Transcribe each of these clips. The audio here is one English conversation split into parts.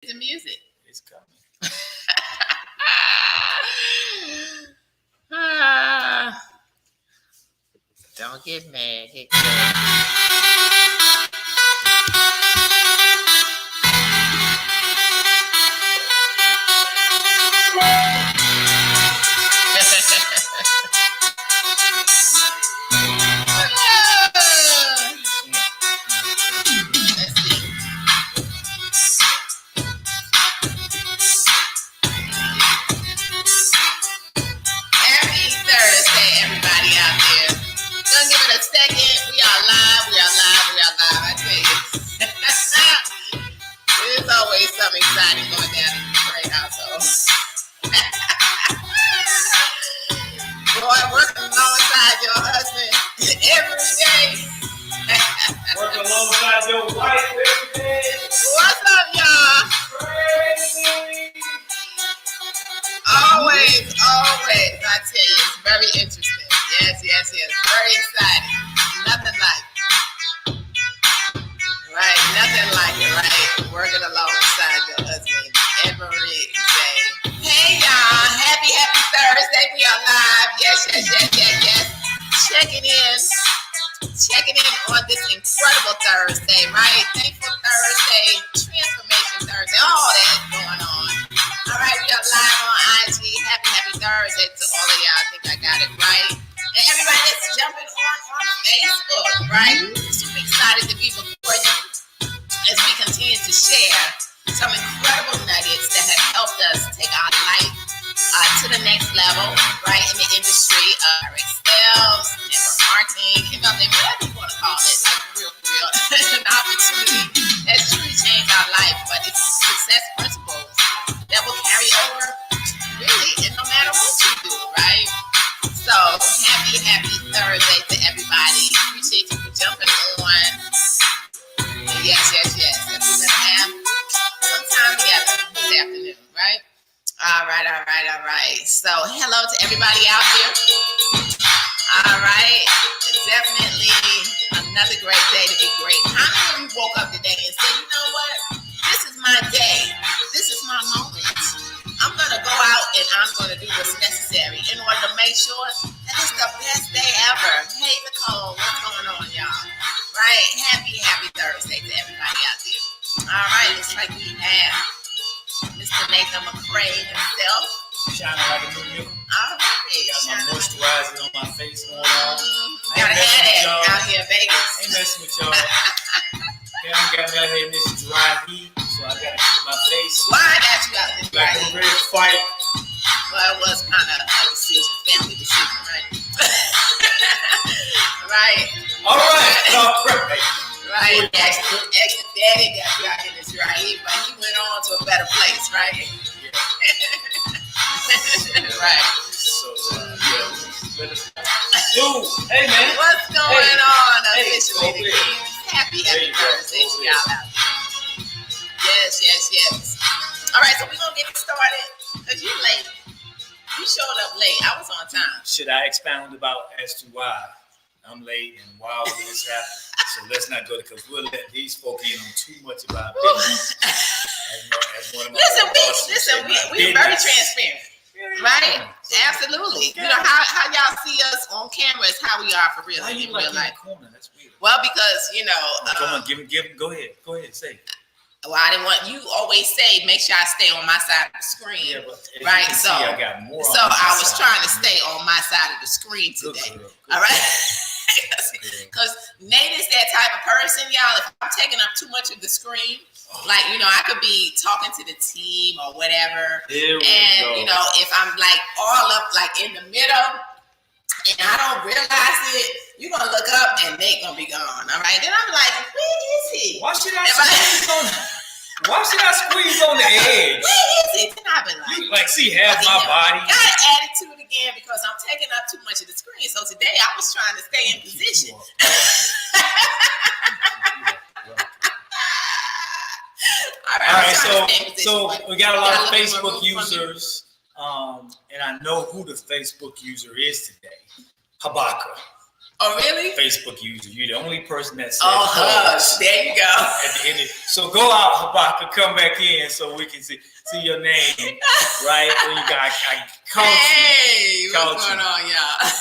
The music. It's coming. Don't get mad. Something exciting going down in the Gray household. Boy, working alongside your husband every day. Working alongside your wife every day. What's up, y'all? Crazy. Always. I tell you, it's very interesting. Yes. Very exciting. Nothing like it. Right, nothing like it, right? Working alongside your husband every day. Hey, y'all. Happy Thursday. We are live. Yes. Checking in on this incredible Thursday, right? Thankful Thursday, Transformation Thursday, all that going on. All right, we are live on IG. Happy Thursday to all of y'all. I think I got it right. And everybody that's jumping on Facebook, right? Super excited to be before you as we continue to share some incredible nuggets that have helped us take our life to the next level, right, in the industry of sales, network marketing, whatever you want to call it, like real, an opportunity that's truly changed our life, but it's success principles that will carry over really, and no matter what you do, right? So, happy Thursday to everybody. Appreciate you for jumping on. Yes. And we're going to have some time together this afternoon, right? All right. So, hello to everybody out there. All right. Definitely another great day to be great. How many of you woke up today and said, you know what? This is my day. This is my moment. I'm going to go out and I'm going to do what's necessary in order to make sure that it's the best day ever. Hey, Nicole, what's going on, y'all? Right? Happy Thursday to everybody out there. All right. Looks like we have Mr. Nathan McCray himself. Shining like a new nickel. All right. Got my moisturizer on my face going on. Gotta have that out here in Vegas. Ain't messing with y'all. Yeah, I got me out here in this dry heat, so I gotta keep my face. Why I got you out in this dry heat? I'm ready to fight. Well, it was kind of a decision, family decision, right? Right. All right. Right. Actually, Daddy got you out in this dry heat, but he went on to a better place, right? Yeah. Right. So, dude, hey man. What's going on officially? Hey, Happy Thursday to y'all out there. Yes. All right, so we're going to get started because you're late. You showed up late. I was on time. Should I expound about as to why I'm late and why all this happened? So let's not go there because we'll let these folk in on too much about business. Listen, we're very transparent. Right? Absolutely. You know how y'all see us on camera is how we are for real in real life. That's weird. Well, because come on, give go ahead, say. Well, I didn't want you always say make sure I stay on my side of the screen. Yeah, but right. So I got more. So I was trying to stay on my side of the screen today. Good. All right. Because Nate is that type of person, y'all. If I'm taking up too much of the screen, like, I could be talking to the team or whatever. And, if I'm like all up like in the middle and I don't realize it, you're going to look up and Nate going to be gone. All right. Then I'm like, where is he? Why should I squeeze on the edge? Where is he? Then I've been like, see half my body. Got an attitude again because I'm taking up too much of the screen. So today I was trying to stay in position. All right, so we got a lot of Facebook users, and I know who the Facebook user is today. Habakkuk. Oh, really? Facebook user. You're the only person that says hush. There you go. At the end so go out, Habakkuk, come back in so we can see your name, right? When you got, I called you. What's going on, y'all?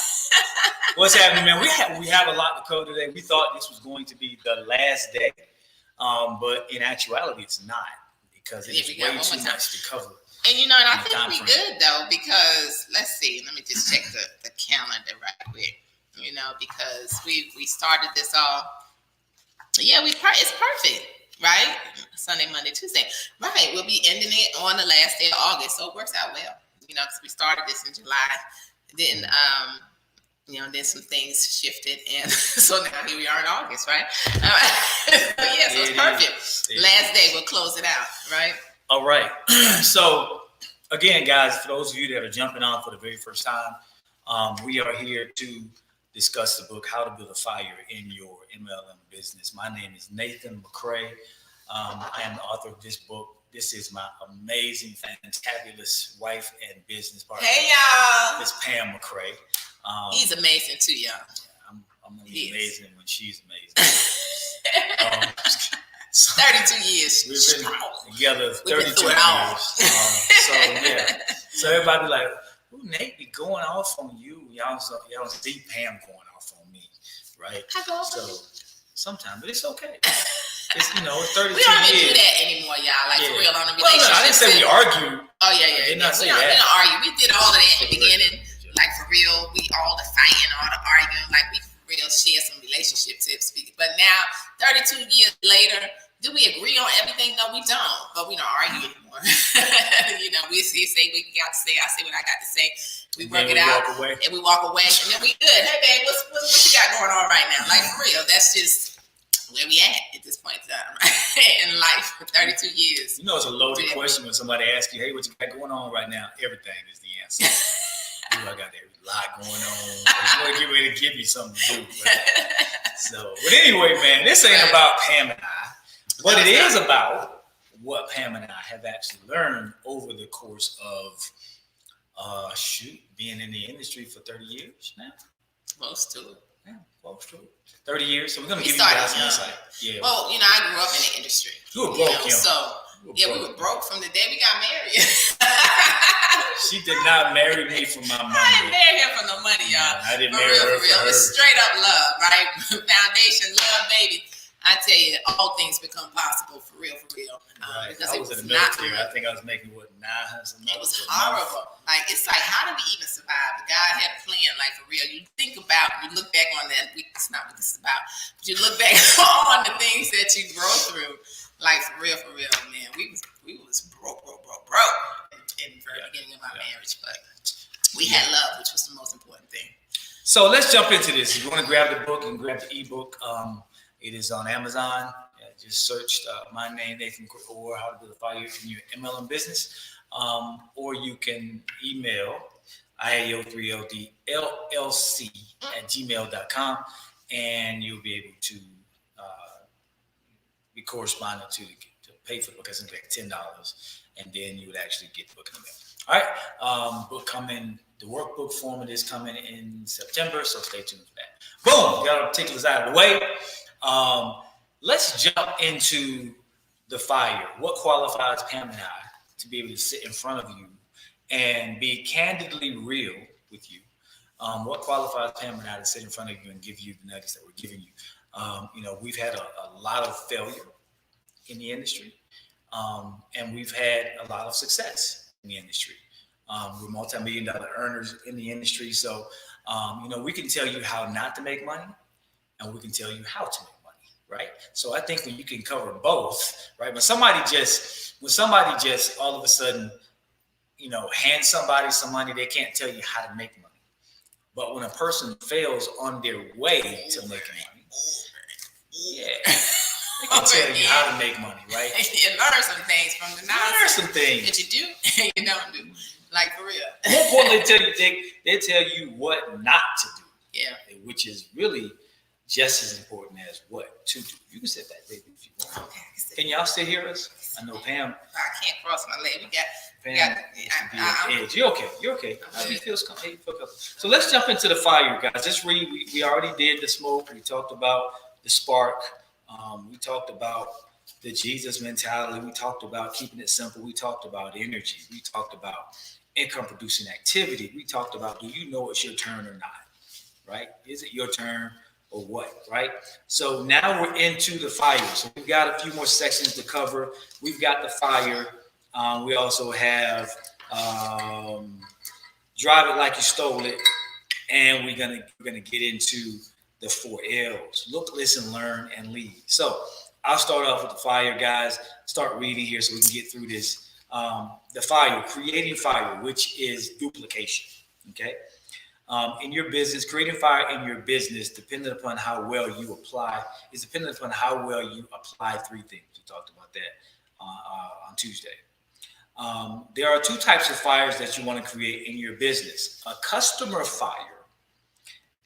What's happening, man? We have a lot to cover today. We thought this was going to be the last day, but in actuality, it's not because it's way too much to cover. And I think we good though because let's see. Let me just check the calendar right quick. Because we started this all. Yeah, it's perfect, right? Sunday, Monday, Tuesday, right? We'll be ending it on the last day of August, so it works out well. Because we started this in July, then then some things shifted, and so now here we are in August, right? So it's perfect. Last day, we'll close it out, right? All right. So again, guys, for those of you that are jumping on for the very first time, we are here to discuss the book, How to Build a Fire in Your MLM Business. My name is Nathan McCray. I am the author of this book. This is my amazing, fantabulous wife and business partner. Hey, y'all. Miss Pam McCray. He's amazing too, y'all. I'm amazing when she's amazing. 32 years. We've been together 32 years. So everybody be like, "Ooh, Nate be going off on you." Y'all see Pam going off on me, right? I go off so on you. sometimes, but it's okay. It's 32 years. We don't even do that anymore, y'all. Like for real on the relationship. Well, no, I didn't say we argue. Oh yeah. I did not say that. We don't argue. We did all of that in the beginning. Like for real, we all the fighting, all the arguing. Like we for real share some relationship tips. But now, 32 years later, do we agree on everything? No, we don't. But we don't argue anymore. We say what we got to say. I say what I got to say. We work it out, and we walk away, and then we good. Hey, babe, what you got going on right now? Like for real, that's just where we at this point in time, right? In life for 32 years. It's a loaded question when somebody asks you, "Hey, what you got going on right now?" Everything is the answer. I got a lot going on. I want to get ready to give you something to do. Right? But anyway, man, this ain't about Pam and I. But it is about what Pam and I have actually learned over the course of, being in the industry for 30 years now. Close to it. Yeah, close to it. 30 years. So we're going to give you started guys some insight. Yeah. Well, I grew up in the industry. You were broke, we were broke from the day we got married. She did not marry me for my money. I didn't marry her for no money, y'all. I didn't marry her for real. It was straight up love, right? Foundation, love, baby. I tell you, all things become possible for real. Right. Because I was in the military. I think I was making $900. It was horrible. Like it's like, how did we even survive? But God had a plan, like for real. You look back on that. It's not what this is about. But you look back on the things that you grow through, like for real, man. We was broke in the very beginning of our marriage, but we had love, which was the most important thing. So let's jump into this. If you want to grab the book and grab the ebook, it is on Amazon. Just search my name, Nathan, or How to Build a Fire in Your MLM Business. Or you can email iao3ldllc@gmail.com, and you'll be able to be correspondent to pay for the book. It's like $10, and then you would actually get the book in the mail. All right, book coming. The workbook format is coming in September, so stay tuned for that. Boom, got our particulars out of the way. Let's jump into the fire. What qualifies Pam and I to be able to sit in front of you and be candidly real with you? What qualifies Pam and I to sit in front of you and give you the nuggets that we're giving you? We've had a lot of failure in the industry, and we've had a lot of success in the industry. We're multi-million-dollar earners in the industry, so we can tell you how not to make money, and we can tell you how to make money. Right. So I think when you can cover both, right? When somebody just all of a sudden, hands somebody some money, they can't tell you how to make money. But when a person fails on their way to making money, they can tell you how to make money, right? You learn some things from the knowledge. Learn some things that you do and you don't do. Like for real. More importantly, they tell you what not to do. Yeah. Which is really just as important as what to do. You can sit back, baby, if you want. Okay, can y'all still hear us? I know Pam. I can't cross my leg. Pam needs to be on edge. You're okay. You're okay. He feels comfortable. So let's jump into the fire, guys. Just read. We already did the smoke. We talked about the spark. We talked about the Jesus mentality. We talked about keeping it simple. We talked about energy. We talked about income producing activity. We talked about, do you know it's your turn or not? Right? Is it your turn or what? Right? So now we're into the fire. So we've got a few more sections to cover. We've got the fire. We also have drive it like you stole it, and we're gonna get into the 4 L's: look, listen, learn, and lead. So I'll start off with the fire, guys. Start reading here so we can get through this. The fire, creating fire, which is duplication. Okay. In your business, creating fire in your business, depending upon how well you apply, is dependent upon how well you apply 3 things. We talked about that on Tuesday. There are 2 types of fires that you want to create in your business: a customer fire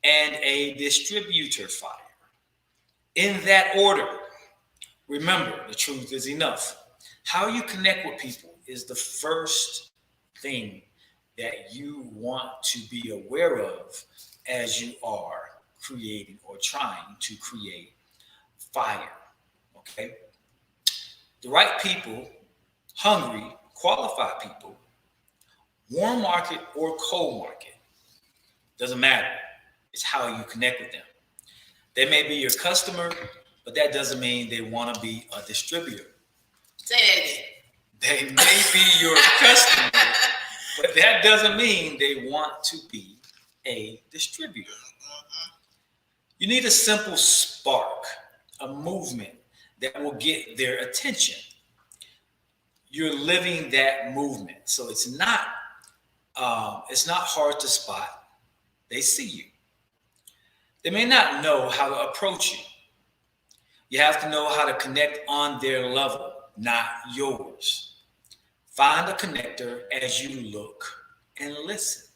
and a distributor fire. In that order. Remember, the truth is enough. How you connect with people is the first thing that you want to be aware of as you are creating or trying to create fire. Okay? The right people, hungry, qualified people, warm market or cold market, doesn't matter. It's how you connect with them. They may be your customer, but that doesn't mean they want to be a distributor. Say that again. They may be your customer, but that doesn't mean they want to be a distributor. You need a simple spark, a movement that will get their attention. You're living that movement, so it's not hard to spot. They see you. They may not know how to approach you. You have to know how to connect on their level, not yours. Find a connector as you look and listen.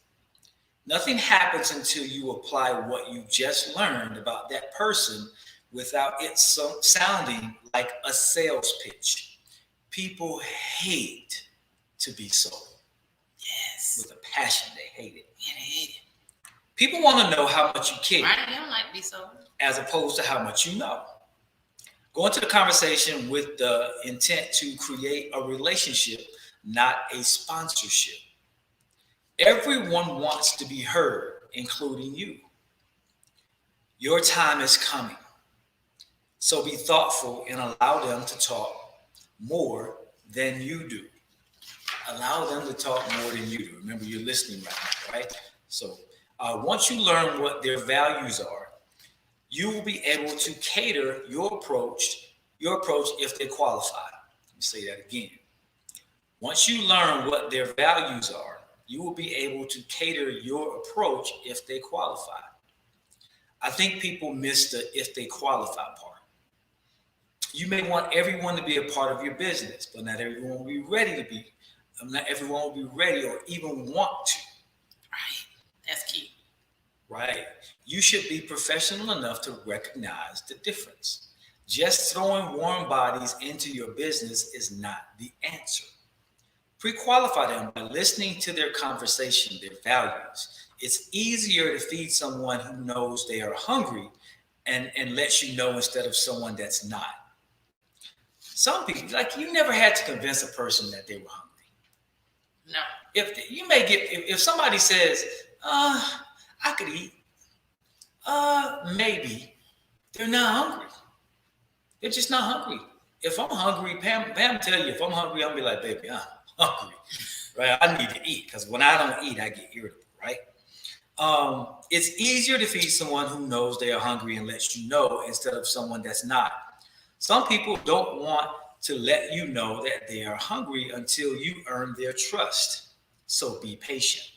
Nothing happens until you apply what you just learned about that person without it sounding like a sales pitch. People hate to be sold. Yes. With a passion, they hate it. Yeah, they hate it. People want to know how much you care. Right? They don't like to be sold. As opposed to how much you know. Go into the conversation with the intent to create a relationship, not a sponsorship. Everyone wants to be heard, including you. Your time is coming. So be thoughtful and allow them to talk more than you do. Allow them to talk more than you do. Remember, you're listening right now, right? So once you learn what their values are, you will be able to cater your approach if they qualify. Let me say that again. Once you learn what their values are, you will be able to cater your approach if they qualify. I think people miss the if they qualify part. You may want everyone to be a part of your business, but not everyone will be ready to be. Not everyone will be ready or even want to. Right. That's key. Right. You should be professional enough to recognize the difference. Just throwing warm bodies into your business is not the answer. Pre-qualify them by listening to their conversation, their values. It's easier to feed someone who knows they are hungry and lets you know instead of someone that's not. Some people, like, you never had to convince a person that they were hungry. No. If somebody says, I could eat. Maybe. They're not hungry. They're just not hungry. If I'm hungry, Pam tell you, if I'm hungry, I'll be like, baby, I'm hungry. Right? I need to eat, because when I don't eat, I get irritable, right? It's easier to feed someone who knows they are hungry and lets you know instead of someone that's not. Some people don't want to let you know that they are hungry until you earn their trust. So be patient.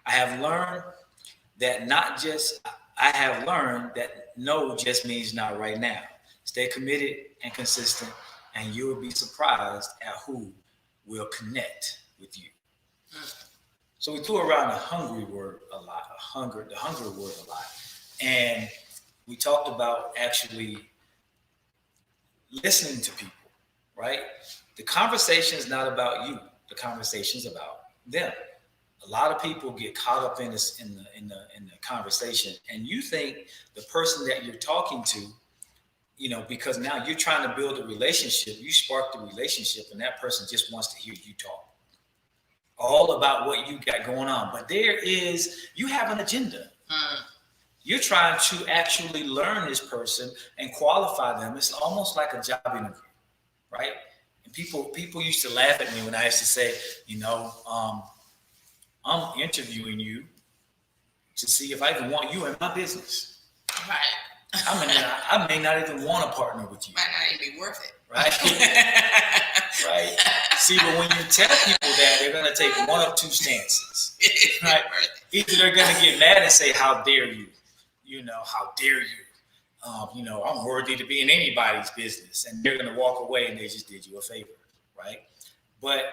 I have learned that no just means not right now. Stay committed and consistent, and you will be surprised at who will connect with you. So we threw around the hungry word a lot, the hunger word a lot. And we talked about actually listening to people, right? The conversation is not about you. The conversation is about them. A lot of people get caught up in this in the conversation, and you think the person that you're talking to, because now you're trying to build a relationship, you spark the relationship, and that person just wants to hear you talk all about what you got going on. But you have an agenda. You're trying to actually learn this person and qualify them. It's almost like a job interview, right? And people used to laugh at me when I used to say, I'm interviewing you to see if I even want you in my business. Right. I may not even want to partner with you. Might not even be worth it. Right? Right. See, but when you tell people that, they're going to take one of two stances. Right? Either they're going to get mad and say, how dare you? How dare you? I'm worthy to be in anybody's business. And they're going to walk away and they just did you a favor. Right? But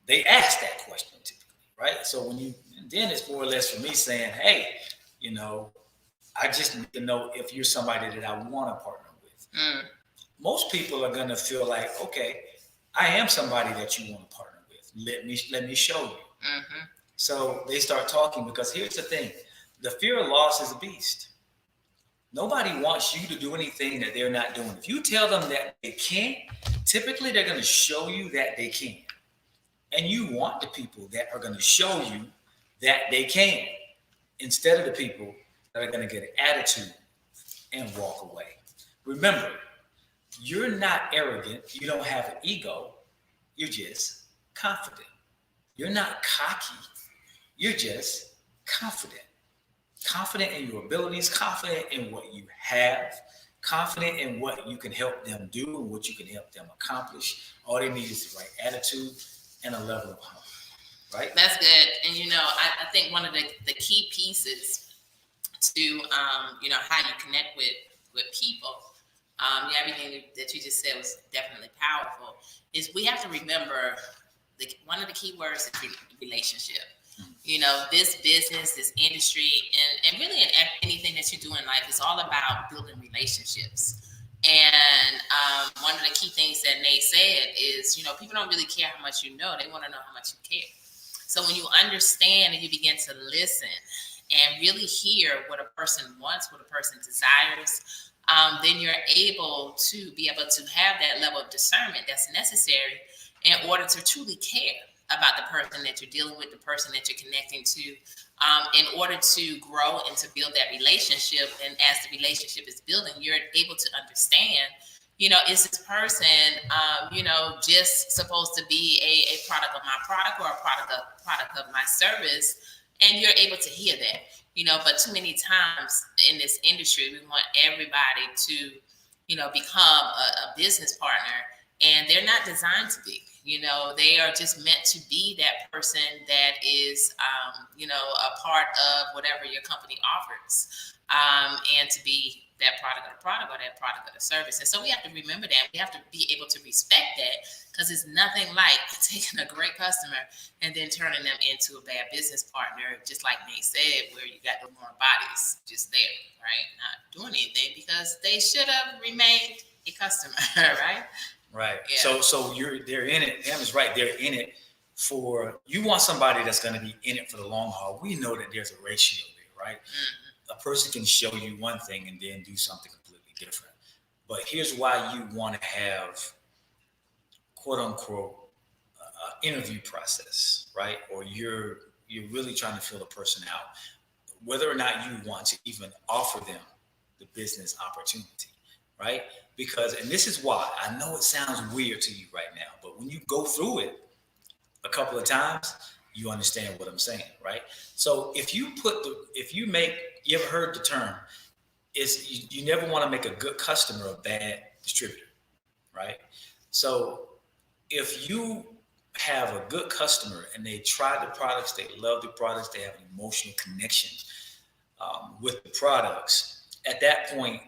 they ask that question typically. Right? So then it's more or less for me saying, hey, I just need to know if you're somebody that I want to partner with. Most people are going to feel like, okay, I am somebody that you want to partner with. Let me show you. Mm-hmm. So they start talking, because here's the thing. The fear of loss is a beast. Nobody wants you to do anything that they're not doing. If you tell them that they can't, typically they're going to show you that they can. And you want the people that are going to show you that they can, instead of the people that are going to get an attitude and walk away. Remember, you're not arrogant. You don't have an ego. You're just confident. You're not cocky. You're just confident. Confident in your abilities, confident in what you have, confident in what you can help them do and what you can help them accomplish. All they need is the right attitude and a level of hunger. Right? That's good. And, I think one of the key pieces to, how you connect with people, everything that you just said was definitely powerful, is we have to remember one of the key words is relationship. This business, this industry, and really in anything that you do in life, is all about building relationships. And one of the key things that Nate said is, people don't really care how much you know. They want to know how much you care. So when you understand and you begin to listen and really hear what a person wants, what a person desires, then you're able to have that level of discernment that's necessary in order to truly care about the person that you're dealing with, the person that you're connecting to, in order to grow and to build that relationship. And as the relationship is building, you're able to understand, is this person, just supposed to be a product of my product or a product of my service? And you're able to hear that. But too many times in this industry, we want everybody to, become a business partner, and they're not designed to be. They are just meant to be that person that is, a part of whatever your company offers, and to be that product of the product or that product of the service. And so we have to remember that. We have to be able to respect that, because it's nothing like taking a great customer and then turning them into a bad business partner, just like Nate said, where you got the warm bodies just there, right? Not doing anything, because they should have remained a customer, right? Right. Yeah. So they're in it. Em is right. They're in it you want somebody that's going to be in it for the long haul. We know that there's a ratio there, right? Mm-hmm. A person can show you one thing and then do something completely different. But here's why you want to have, quote unquote, interview process, right? Or you're really trying to fill a person out, whether or not you want to even offer them the business opportunity, right? Because, and this is why, I know it sounds weird to you right now, but when you go through it a couple of times, you understand what I'm saying, right? So if you ever heard the term, you never want to make a good customer a bad distributor, right? So if you have a good customer and they try the products, they love the products, they have an emotional connection with the products, at that point,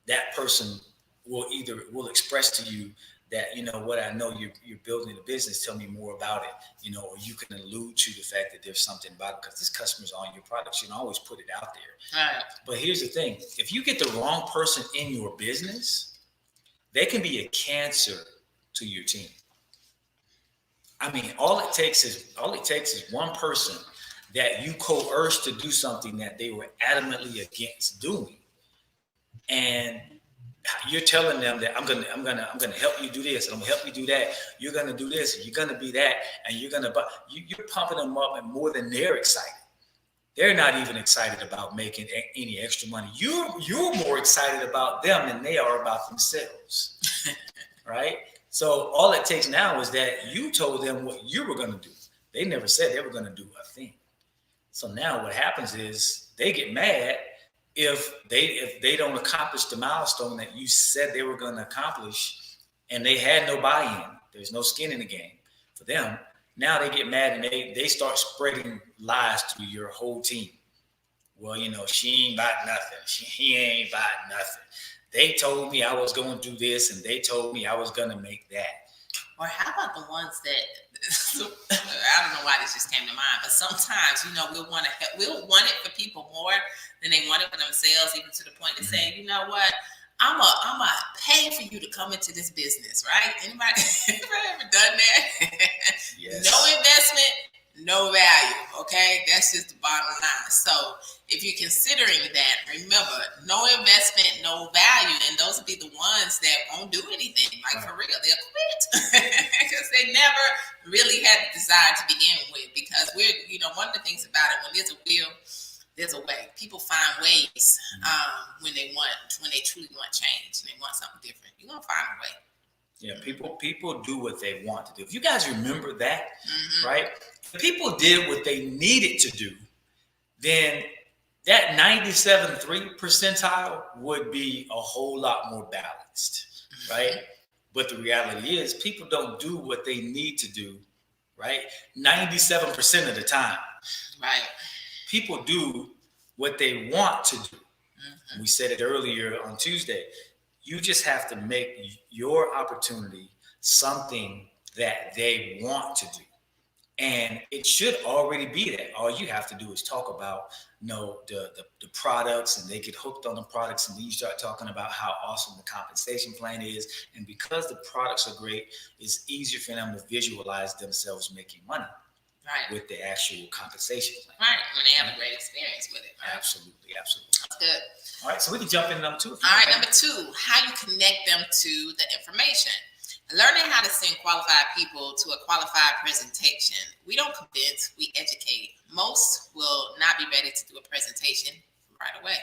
that person will express to you that, I know you're building a business, tell me more about it, or you can allude to the fact that there's something about it, because this customer's on your products. You can always put it out there. Right. But here's the thing. If you get the wrong person in your business, they can be a cancer to your team. I mean, all it takes is one person that you coerce to do something that they were adamantly against doing, and you're telling them that I'm gonna help you do this, and I'm gonna help you do that. You're gonna do this, and you're gonna be that, and you're pumping them up, and more than they're excited. They're not even excited about making any extra money. You're more excited about them than they are about themselves, right? So all it takes now is that you told them what you were going to do. They never said they were going to do a thing. So now what happens is they get mad if they don't accomplish the milestone that you said they were going to accomplish, and they had no buy-in. There's no skin in the game for them. Now they get mad and they start spreading lies to your whole team. Well, she ain't bought nothing. He ain't bought nothing. They told me I was going to do this, and they told me I was going to make that. Or how about the ones that, I don't know why this just came to mind, but sometimes, we'll want it for people more than they want it for themselves, even to the point of saying, you know what, I'm a pay for you to come into this business, right? Anybody ever done that? Yes. No investment, no value, okay? That's just the bottom line. So if you're considering that, remember, no investment, no value, and those will be the ones that won't do anything. Like, for real, they'll quit because they never really had the desire to begin with. Because one of the things about it, when there's a will, there's a way. People find ways when they truly want change and they want something different. You're gonna find a way. Yeah, people do what they want to do. If you guys remember that, right? If people did what they needed to do, then that 97.3 percentile would be a whole lot more balanced, right? But the reality is people don't do what they need to do, right? 97% of the time. Right. People do what they want to do. We said it earlier on Tuesday. You just have to make your opportunity something that they want to do. And it should already be that. All you have to do is talk about, the products, and they get hooked on the products, and then you start talking about how awesome the compensation plan is. And because the products are great, it's easier for them to visualize themselves making money. Right. With the actual compensation plan. Right, when they have a great experience with it. Right? Absolutely. That's good. All right, so we can jump into number 2. All right, number 2, how you connect them to the information. Learning how to send qualified people to a qualified presentation. We don't convince, we educate. Most will not be ready to do a presentation right away.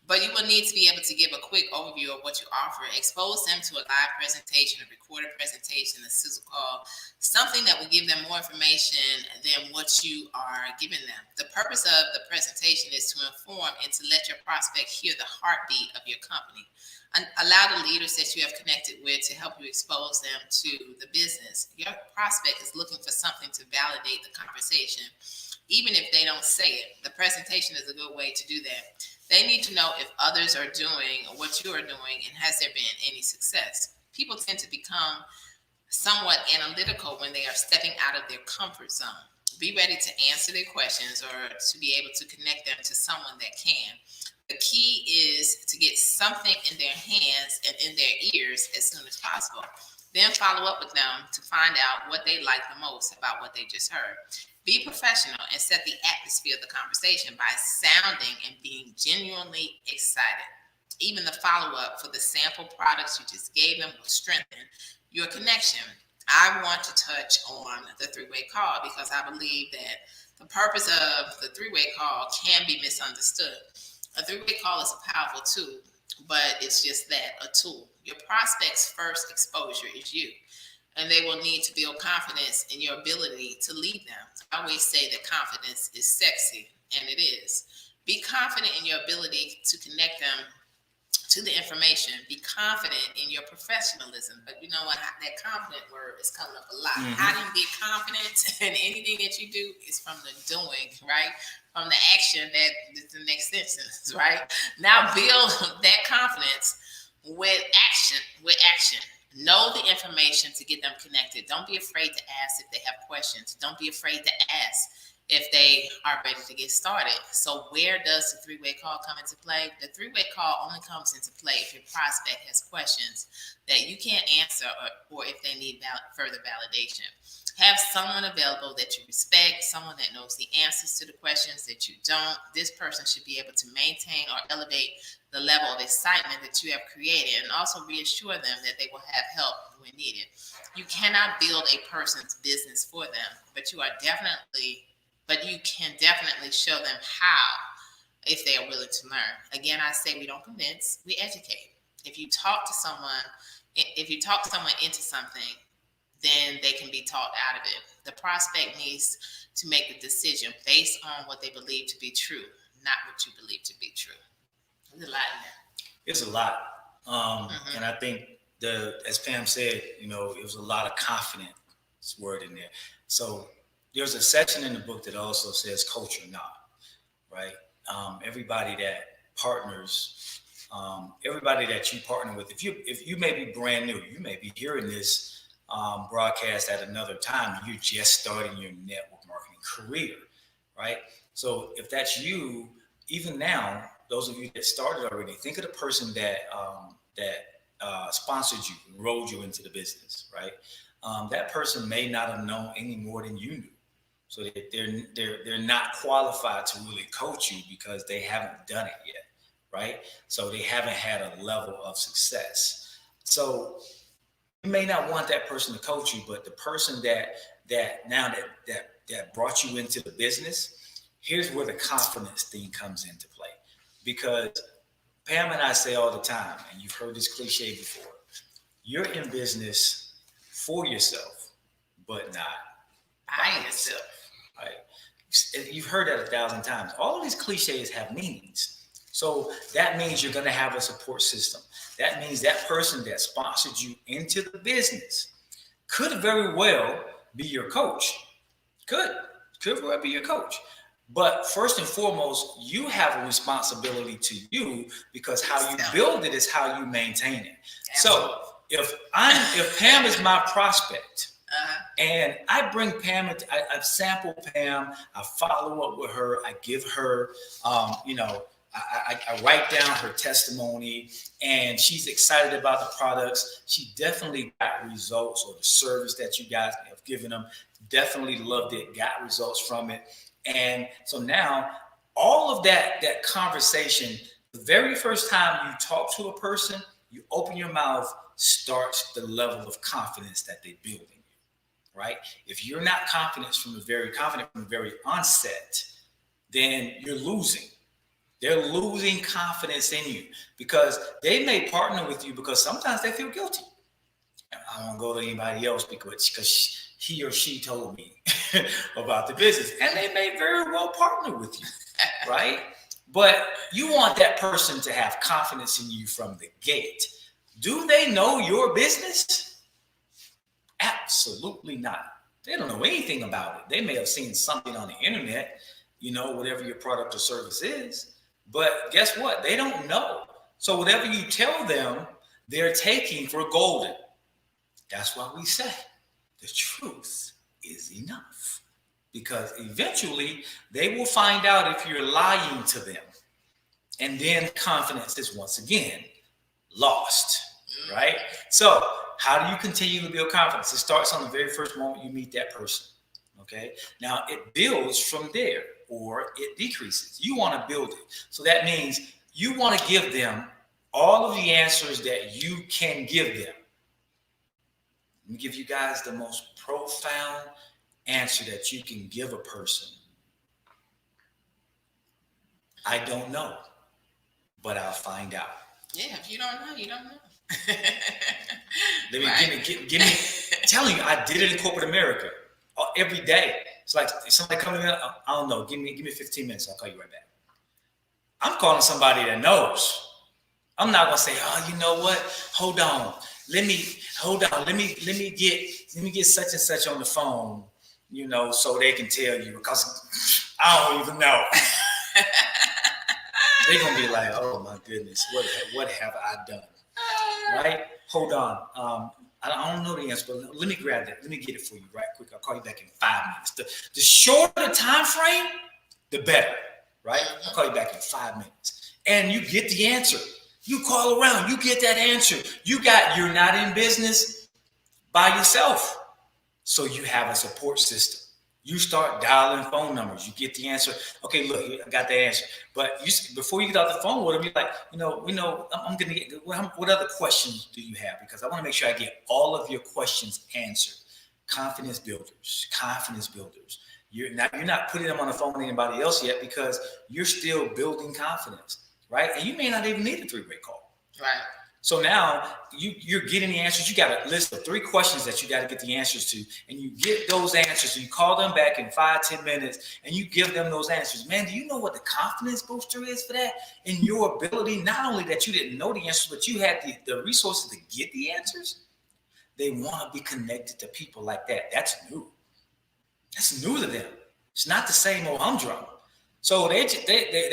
But you will need to be able to give a quick overview of what you offer, expose them to a live presentation, a recorded presentation, a sizzle call, something that will give them more information than what you are giving them. The purpose of the presentation is to inform and to let your prospect hear the heartbeat of your company. And allow the leaders that you have connected with to help you expose them to the business. Your prospect is looking for something to validate the conversation. Even if they don't say it, the presentation is a good way to do that. They need to know if others are doing what you are doing and has there been any success. People tend to become somewhat analytical when they are stepping out of their comfort zone. Be ready to answer their questions or to be able to connect them to someone that can. The key is to get something in their hands and in their ears as soon as possible. Then follow up with them to find out what they like the most about what they just heard. Be professional and set the atmosphere of the conversation by sounding and being genuinely excited. Even the follow-up for the sample products you just gave them will strengthen your connection. I want to touch on the 3-way call because I believe that the purpose of the 3-way call can be misunderstood. A 3-way call is a powerful tool, but it's just that, a tool. Your prospect's first exposure is you. And they will need to build confidence in your ability to lead them. I always say that confidence is sexy, and it is. Be confident in your ability to connect them to the information. Be confident in your professionalism. But you know what? That confident word is coming up a lot. How do you get confident in anything that you do? Is from the doing, right? From the action that is the next sentence, right? Now build that confidence with action. Know the information to get them connected. Don't be afraid to ask if they have questions. Don't be afraid to ask. if they are ready to get started. So where does the three-way call come into play? The three-way call only comes into play if your prospect has questions that you can't answer, or if they need further validation. Have someone available that you respect, someone that knows the answers to the questions that you don't. This person should be able to maintain or elevate the level of excitement that you have created, and also reassure them that they will have help when needed. You cannot build a person's business for them, but you can definitely show them how, if they are willing to learn. Again, I say we don't convince, we educate. If you talk someone into something, then they can be taught out of it. The prospect needs to make the decision based on what they believe to be true, not what you believe to be true. There's a lot in there. It's a lot. And I think as Pam said, it was a lot of confidence word in there. So there's a section in the book that also says culture not, right? Everybody that partners, everybody that you partner with, if you may be brand new, you may be hearing this broadcast at another time, you're just starting your network marketing career, right? So if that's you, even now, those of you that started already, think of the person that sponsored you, enrolled you into the business, right? That person may not have known any more than you knew. So that they're not qualified to really coach you because they haven't done it yet, right? So they haven't had a level of success. So you may not want that person to coach you, but the person that brought you into the business, here's where the confidence thing comes into play. Because Pam and I say all the time, and you've heard this cliche before, you're in business for yourself, but not by yourself. Right? You've heard that 1,000 times. All of these cliches have meanings. So that means you're going to have a support system. That means that person that sponsored you into the business could very well be your coach. Could very well be your coach. But first and foremost, you have a responsibility to you, because how you build it is how you maintain it. Absolutely. So if Pam is my prospect, and I bring Pam, I sample Pam, I follow up with her, I give her, I write down her testimony, and she's excited about the products. She definitely got results, or the service that you guys have given them, definitely loved it, got results from it. And so now all of that conversation, the very first time you talk to a person, you open your mouth, starts the level of confidence that they build in you, right? If you're not confident from the very onset, then you're losing. They're losing confidence in you, because they may partner with you because sometimes they feel guilty. I don't want to go to anybody else because he or she told me about the business, and they may very well partner with you, right? But you want that person to have confidence in you from the gate. Do they know your business? Absolutely not. They don't know anything about it. They may have seen something on the internet, whatever your product or service is. But guess what? They don't know. So whatever you tell them, they're taking for golden. That's why we say the truth is enough. Because eventually they will find out if you're lying to them. And then confidence is once again lost, right? So how do you continue to build confidence? It starts on the very first moment you meet that person, okay? Now it builds from there, or it decreases. You want to build it. So that means you want to give them all of the answers that you can give them. Let me give you guys the most profound answer that you can give a person. I don't know, but I'll find out. Yeah, if you don't know, you don't know. Give me. Telling you, I did it in corporate America every day. It's like somebody coming in, I don't know, give me 15 minutes, I'll call you right back. I'm calling somebody that knows. I'm not gonna say, oh, you know what? Hold on. Let me get such and such on the phone, so they can tell you, because I don't even know. They're gonna be like, oh my goodness, what have I done? Right? Hold on. I don't know the answer, but let me grab that. Let me get it for you right quick. I'll call you back in 5 minutes. The shorter the time frame, the better, right? I'll call you back in 5 minutes. And you get the answer. You call around, you get that answer. You're not in business by yourself. So you have a support system. You start dialing phone numbers. You get the answer. Okay, look, I got the answer. But before you get off the phone with them, you're like, I'm going to get, what other questions do you have? Because I want to make sure I get all of your questions answered. Confidence builders. You're not putting them on the phone with anybody else yet because you're still building confidence, right? And you may not even need a 3-way call. Right. So now you're getting the answers. You got a list of 3 questions that you got to get the answers to, and you get those answers. And you call them back in 5-10 minutes, and you give them those answers. Man, do you know what the confidence booster is for that? In your ability, not only that you didn't know the answers, but you had the resources to get the answers. They want to be connected to people like that. That's new. That's new to them. It's not the same old humdrum. So they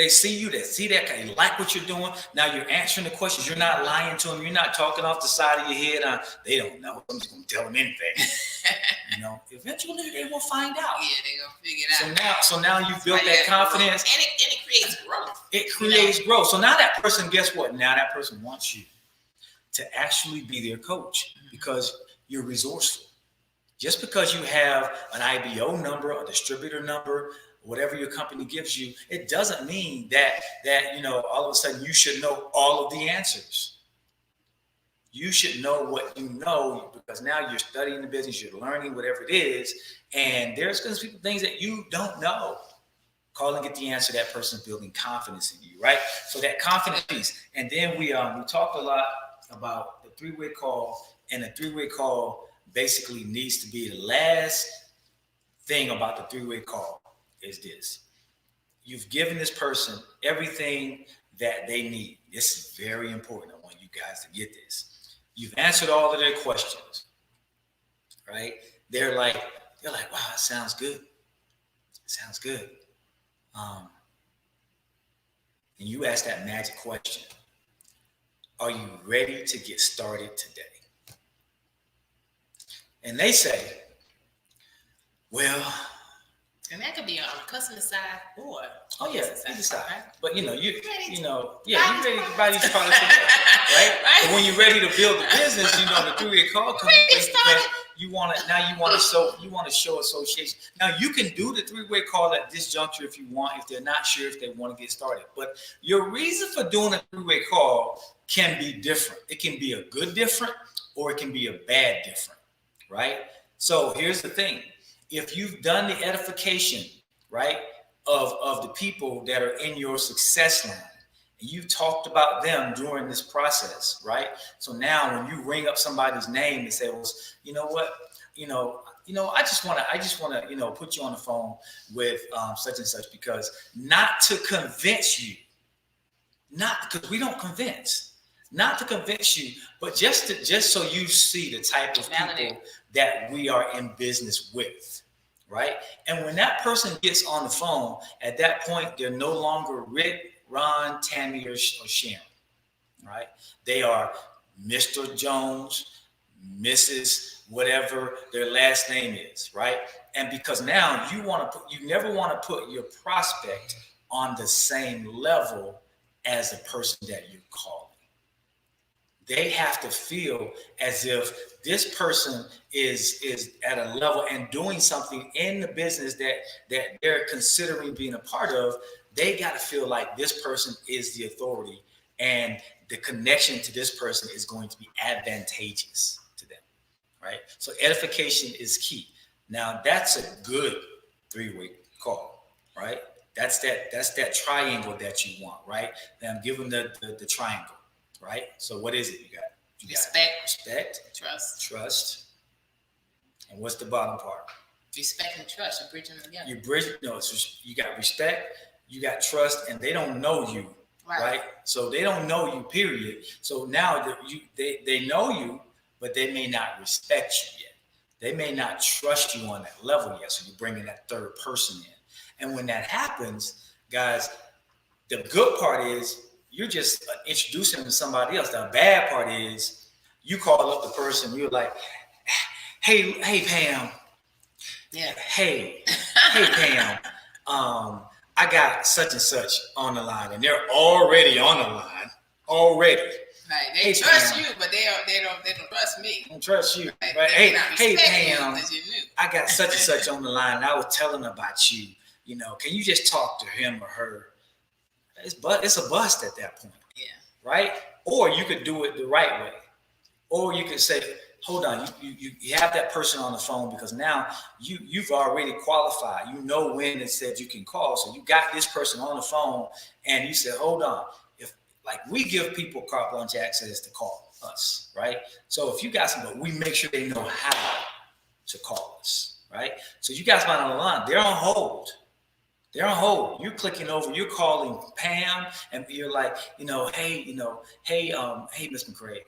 see you, they see that, they like what you're doing. Now you're answering the questions. You're not lying to them. You're not talking off the side of your head. They don't know. I'm just going to tell them anything. Eventually they will find out. Yeah, they're going to figure it out. So now you built that confidence. And it creates growth. It creates growth. So now that person, guess what? Now that person wants you to actually be their coach because you're resourceful. Just because you have an IBO number, a distributor number, whatever your company gives you, it doesn't mean that all of a sudden you should know all of the answers. You should know what you know because now you're studying the business, you're learning whatever it is, and there's going to be things that you don't know. Call and get the answer. That person's building confidence in you, right? So that confidence piece. And then we talked a lot about the 3-way call, and the 3-way call basically needs to be the last thing about the 3-way call. Is this. You've given this person everything that they need. This is very important. I want you guys to get this. You've answered all of their questions, right? They're like, wow, it sounds good. It sounds good. And you ask that magic question. Are you ready to get started today? And they say, well, and that could be on the customer side or either side. Right? But you're ready to buy these products, right? But when you're ready to build a business, the 3-way call comes because you want to show association. Now you can do the 3-way call at this juncture if you want, if they're not sure if they want to get started. But your reason for doing a 3-way call can be different. It can be a good different or it can be a bad different, right? So here's the thing. If you've done the edification, right, of the people that are in your success line, and you've talked about them during this process, right? So now when you ring up somebody's name and say, well, you know what, I just want to, put you on the phone with such and such because not to convince you, not because we don't convince, not to convince you, but just so you see the type of people that we are in business with, right? And when that person gets on the phone, at that point, they're no longer Rick, Ron, Tammy, or Sharon, right? They are Mr. Jones, Mrs. whatever their last name is, right? And because now you never want to put your prospect on the same level as the person that you're calling. They have to feel as if this person is at a level and doing something in the business that they're considering being a part of. They got to feel like this person is the authority and the connection to this person is going to be advantageous to them, right? So edification is key. Now that's a good 3-way call, right? That's that triangle that you want, right? Now give them the triangle. Right. So what is it? You got respect, trust. And what's the bottom part? Respect and trust. You're bridging them together. You got respect, you got trust, and they don't know you. Right. So they don't know you, period. So now they know you, but they may not respect you yet. They may not trust you on that level yet. So you're bringing that third person in. And when that happens, guys, the good part is you're just introducing them to somebody else. The bad part is You call up the person, you're like, hey Pam. Yeah. Hey Pam. I got such and such on the line, and they're already on the line. Already. Right. They trust you, but they don't trust me. Don't trust you. Right. Right. Hey Pam. You knew. I got such and such on the line. And I was telling about you. You know, can you just talk to him or her? It's a bust at that point. Yeah. Right? Or you could do it the right way. Or you could say, hold on, you have that person on the phone because now you've already qualified. You know when it said you can call. So you got this person on the phone and you said, hold on. If like we give people carte blanche access to call us, right? So if you got somebody, we make sure they know how to call us, right? So you guys might on the line, they're on hold. They're on hold. You're clicking over. You're calling Pam, and you're like, hey, Miss McCray.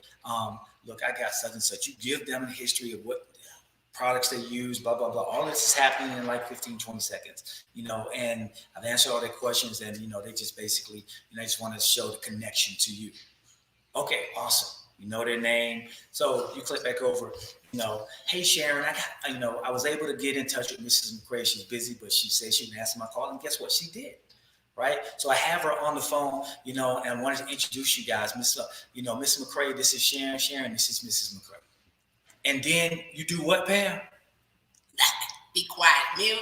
Look, I got such and such. You give them the history of what products they use, blah, blah, blah. All this is happening in like 15, 20 seconds, and I've answered all their questions, and, they just basically, they just want to show the connection to you. Okay, awesome. You know their name. So you click back over, hey, Sharon, I was able to get in touch with Mrs. McCray. She's busy, but she said she would answer my call. And guess what? She did. Right. So I have her on the phone, and I wanted to introduce you guys. Miss McCray, this is Sharon. Sharon, this is Mrs. McCray. And then you do what, Pam? Be quiet, mute.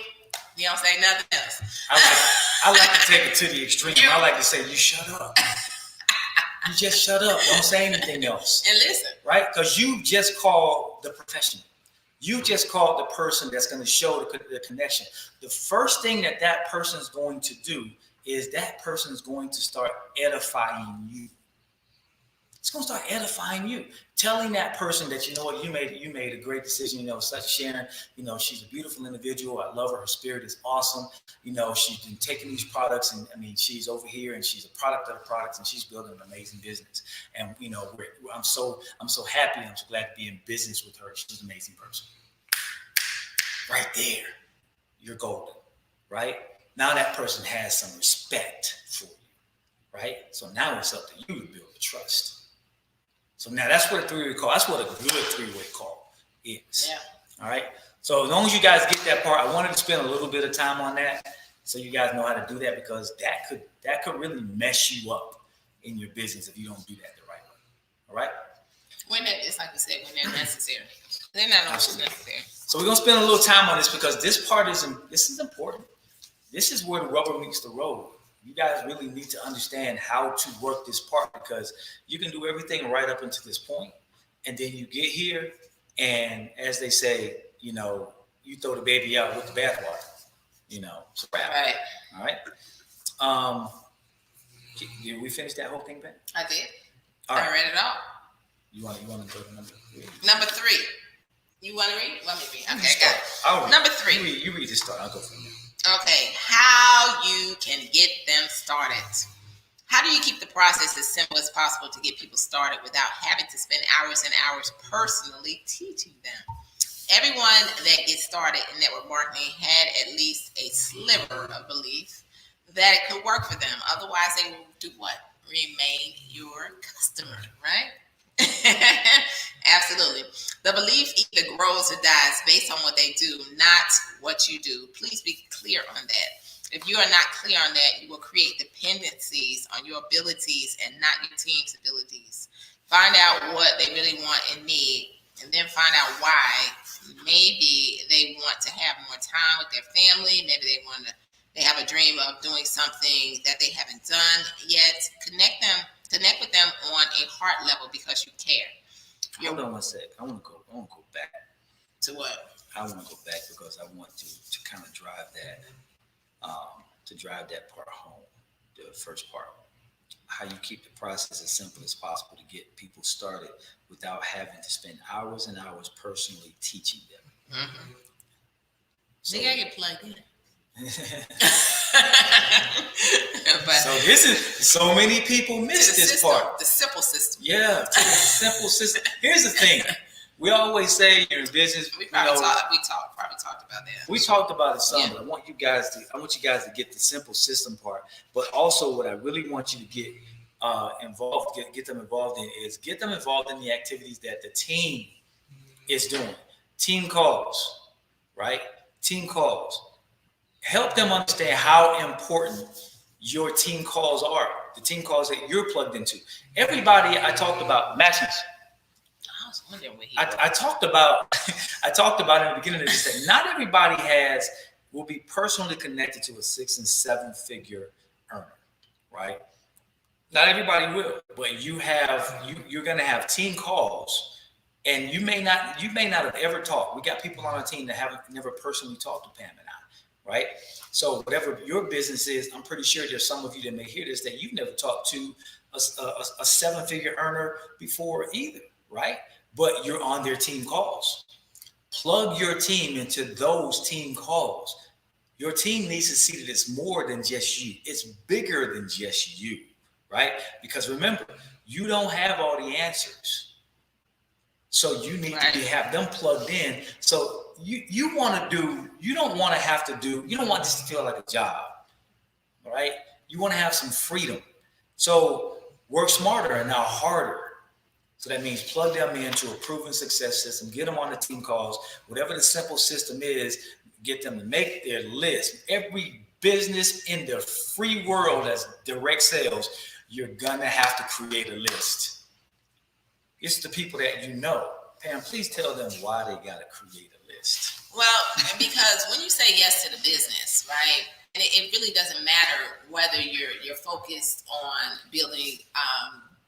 You don't say nothing else. I like to take it to the extreme. I like to say, you shut up. You just shut up. Don't say anything else. And listen. Right? Because you just called the professional. You just called the person that's going to show the connection. The first thing that person is going to do is that person is going to start edifying you. It's going to start edifying you. Telling that person that, you made a great decision. Such Sharon, she's a beautiful individual. I love her. Her spirit is awesome. She's been taking these products and she's over here and she's a product of the products and she's building an amazing business. And, I'm so happy. I'm so glad to be in business with her. She's an amazing person. Right there, you're golden, right? Now that person has some respect for you, right? So now it's up to you to build the trust. So now that's what a three-way call. That's what a good three-way call is. Yeah. All right. So as long as you guys get that part, I wanted to spend a little bit of time on that, so you guys know how to do that, because that could really mess you up in your business if you don't do that the right way. All right. It's like you said, when they're necessary. They're not always necessary. So we're gonna spend a little time on this because this part is important. This is where the rubber meets the road. You guys really need to understand how to work this part, because you can do everything right up until this point, and then you get here, and as they say, you throw the baby out with the bathwater. It's a wrap. Right. All right. Did we finish that whole thing, Ben? I did. All right. I read it all. You want to go to number 3? Number 3. You want to read? Let me read. Okay, got it. Number 3. You read this start. I'll go from there. Okay, how you can get them started. How do you keep the process as simple as possible to get people started without having to spend hours and hours personally teaching them? Everyone that gets started in network marketing had at least a sliver of belief that it could work for them. Otherwise, they will do what? Remain your customer, right? Absolutely. The belief either grows or dies based on what they do, not what you do. Please be clear on that. If you are not clear on that, you will create dependencies on your abilities and not your team's abilities. Find out what they really want and need, and then find out why. Maybe they want to have more time with their family. Maybe they have a dream of doing something that they haven't done yet. Connect with them on a heart level because you care. Hold on one sec. I want to go back. To what? I want to go back because I want to kind of drive that part home. The first part, how you keep the process as simple as possible to get people started without having to spend hours and hours personally teaching them. Mm-hmm. They gotta get plugged in. So this is so many people miss this part. The simple system. Yeah, the simple system. Here's the thing. We always say you're in business. We probably talked about that. We talked about it some, but I want you guys to get the simple system part. But also what I really want you to get get them involved in is get them involved in the activities that the team is doing. Team calls, right? Team calls. Help them understand how important your team calls are, the team calls that you're plugged into. Everybody I talked about, Maximus. I was wondering where he I talked about I talked about in the beginning of this that not everybody will be personally connected to a 6 and 7 figure earner, right? Not everybody will, but you're going to have team calls, and you may not have ever talked. We got people on our team that haven't never personally talked to Pam and I, right? So whatever your business is, I'm pretty sure there's some of you that may hear this that you've never talked to a 7-figure earner before either, right? But you're on their team calls. Plug your team into those team calls. Your team needs to see that it's more than just you. It's bigger than just you, right? Because remember, you don't have all the answers. So you need to have them plugged in. So you don't want this to feel like a job, all right? You want to have some freedom. So work smarter and not harder. So that means plug them into a proven success system, get them on the team calls, whatever the simple system is, get them to make their list. Every business in the free world that's direct sales, you're going to have to create a list. It's the people that you know. Pam, please tell them why they got to create a list. Well, because when you say yes to the business, right, and it really doesn't matter whether you're focused on building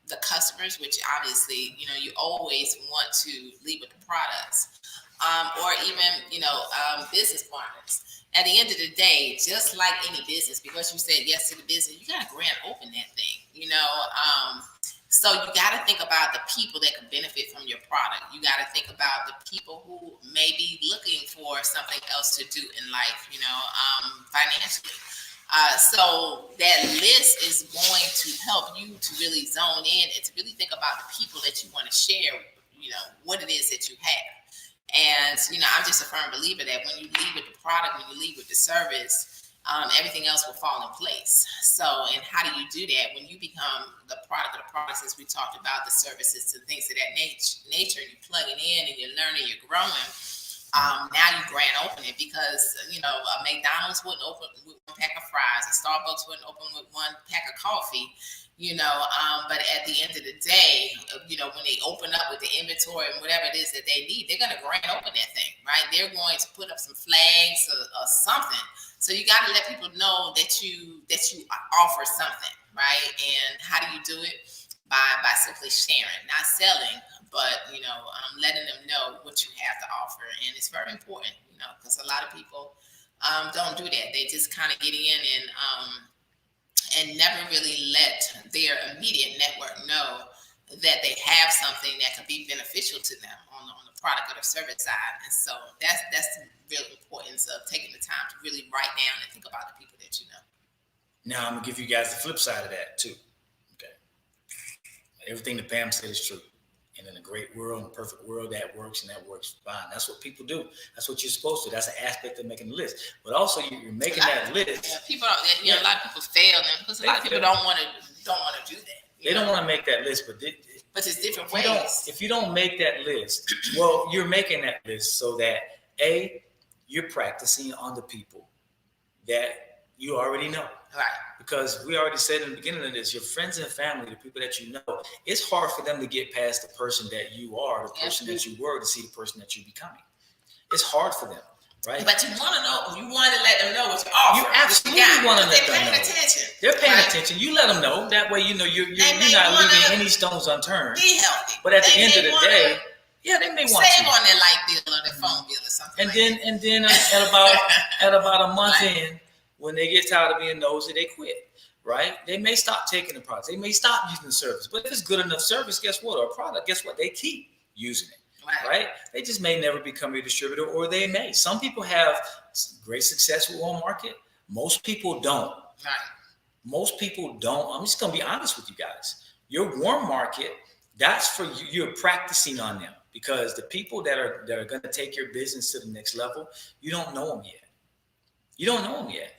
the customers, which obviously, you always want to lead with the products, or even, business partners. At the end of the day, just like any business, because you said yes to the business, you got to grand open that thing, So you got to think about the people that can benefit from your product. You got to think about the people who may be looking for something else to do in life, financially. So that list is going to help you to really zone in and to really think about the people that you want to share, what it is that you have. And, I'm just a firm believer that when you lead with the product, when you lead with the service, everything else will fall in place. So, and how do you do that? When you become the product of the products, as we talked about, the services and things of that nature, you plug it in and you're learning, you're growing. Now you grand open it because, McDonald's wouldn't open with one pack of fries, a Starbucks wouldn't open with one pack of coffee, but at the end of the day, when they open up with the inventory and whatever it is that they need, they're going to grand open that thing, right? They're going to put up some flags or something. So you got to let people know that you offer something, right? And how do you do it? By simply sharing, not selling, but letting them know what you have to offer. And it's very important, because a lot of people don't do that. They just kind of get in and never really let their immediate network know that they have something that could be beneficial to them on the product or the service side. And so that's the real importance of taking the time to really write down and think about the people that you know. Now I'm gonna give you guys the flip side of that too. Okay, everything that Pam said is true. And in a great world, in a perfect world, that works and that works fine. That's what people do. That's what you're supposed to. That's an aspect of making the list. But also, you're making that list. Yeah, people, a lot of people fail because a lot of people don't want to do that. They don't want to make that list, but it's different ways. If you don't make that list, well, you're making that list so that you're practicing on the people that you already know. Right. Because we already said in the beginning of this, your friends and family, the people that you know, it's hard for them to get past the person that you are, the person that you were, to see the person that you're becoming. It's hard for them, right? But you want to know, you want to let them know what you offer. You absolutely want to let them know. They're paying attention. They're paying attention. You let them know. That way, you're not leaving any stones unturned. Be healthy. But at the end of the day, they may want save on their light bill or their phone bill or something. And then at about a month in, when they get tired of being nosy, they quit, right? They may stop taking the product. They may stop using the service. But if it's good enough service, guess what? Or a product, guess what? They keep using it, right? They just may never become a distributor, or they may. Some people have great success with one market. Most people don't. Right. Most people don't. I'm just going to be honest with you guys. Your warm market, that's for you. You're practicing on them, because the people that are going to take your business to the next level, you don't know them yet. You don't know them yet.